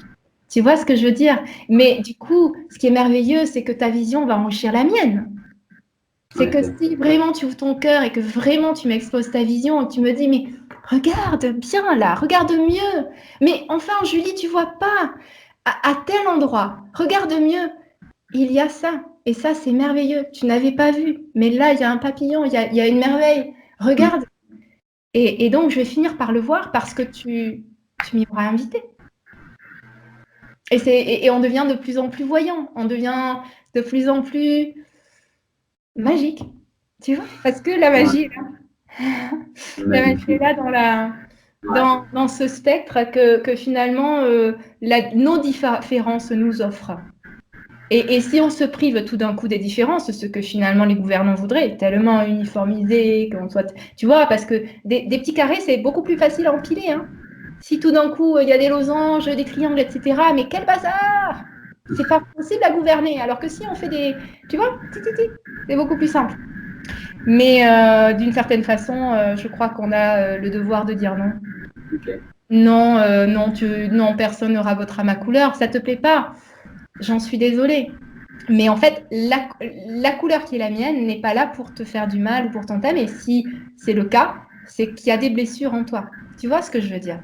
S2: Tu vois ce que je veux dire? Mais du coup, ce qui est merveilleux, c'est que ta vision va enrichir la mienne.
S1: En
S2: C'est que
S1: effet.
S2: si vraiment tu ouvres ton cœur et que vraiment tu m'exposes ta vision et que tu me dis, mais regarde bien là, regarde mieux. Mais enfin, Julie, tu vois pas à tel endroit, regarde mieux. Il y a ça. Et ça, c'est merveilleux. Tu n'avais pas vu. Mais là, il y a un papillon, il y a une merveille.
S1: Mm.
S2: Regarde. Et donc, je vais finir par le voir parce que tu m'y auras invité. Et on devient de plus en plus voyant. On devient de plus en plus magique. Tu vois? Parce que la
S1: Ouais,
S2: magie est là. La magie est
S1: magnifique.
S2: là
S1: Ouais,
S2: dans ce spectre que finalement, nos différences nous offrent. Et si on se prive tout d'un coup des différences, ce que finalement les gouvernants voudraient, tellement uniformisé, qu'on soit, tu vois, parce que des petits carrés, c'est beaucoup plus facile à empiler, hein. Si tout d'un coup, il y a des losanges, des triangles, etc., mais quel bazar! C'est pas possible à gouverner. Alors que si on fait tu vois, c'est beaucoup plus simple. Mais d'une certaine façon, je crois qu'on a le devoir de dire non.
S1: ok.
S2: Non, non, personne ne rabotera ma couleur. Ça te plaît pas? J'en suis désolée. Mais en fait, la couleur qui est la mienne n'est pas là pour te faire du mal ou pour t'entamer. Si c'est le cas, c'est qu'il y a des blessures en toi. Tu vois ce que je veux dire?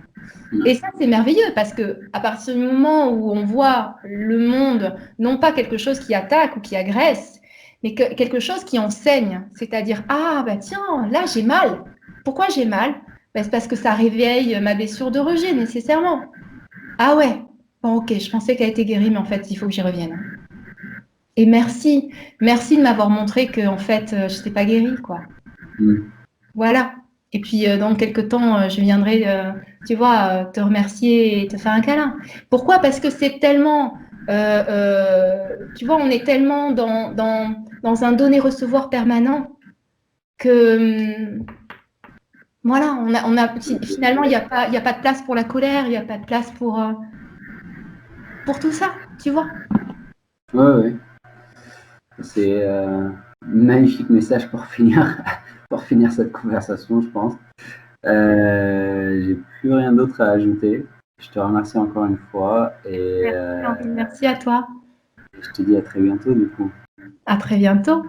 S2: Et
S1: Ouais,
S2: ça, c'est merveilleux parce que à partir du moment où on voit le monde, non pas quelque chose qui attaque ou qui agresse, mais quelque chose qui enseigne. C'est-à-dire, ah, bah tiens, là, j'ai mal. Pourquoi j'ai mal? Ben, c'est parce que ça réveille ma blessure de rejet, nécessairement. Ah ouais, bon, ok, je pensais qu'elle était guérie, mais en fait, il faut que j'y revienne. Et merci, merci de m'avoir montré que en fait, je n'étais pas guérie, quoi.
S1: mm.
S2: Voilà. Et puis, dans quelques temps, je viendrai, tu vois, te remercier et te faire un câlin. Pourquoi? Parce que c'est tellement, tu vois, on est tellement dans un donner-recevoir permanent que, voilà, finalement, il y a pas de place pour la colère, il n'y a pas de place pour tout ça, tu vois.
S1: Ouais, ouais. C'est magnifique message pour finir, pour finir cette conversation, je pense. J'ai plus rien d'autre à ajouter. Je te remercie encore une fois et
S2: Merci, Henri, merci à toi.
S1: je te dis à très bientôt du coup.
S2: À très bientôt.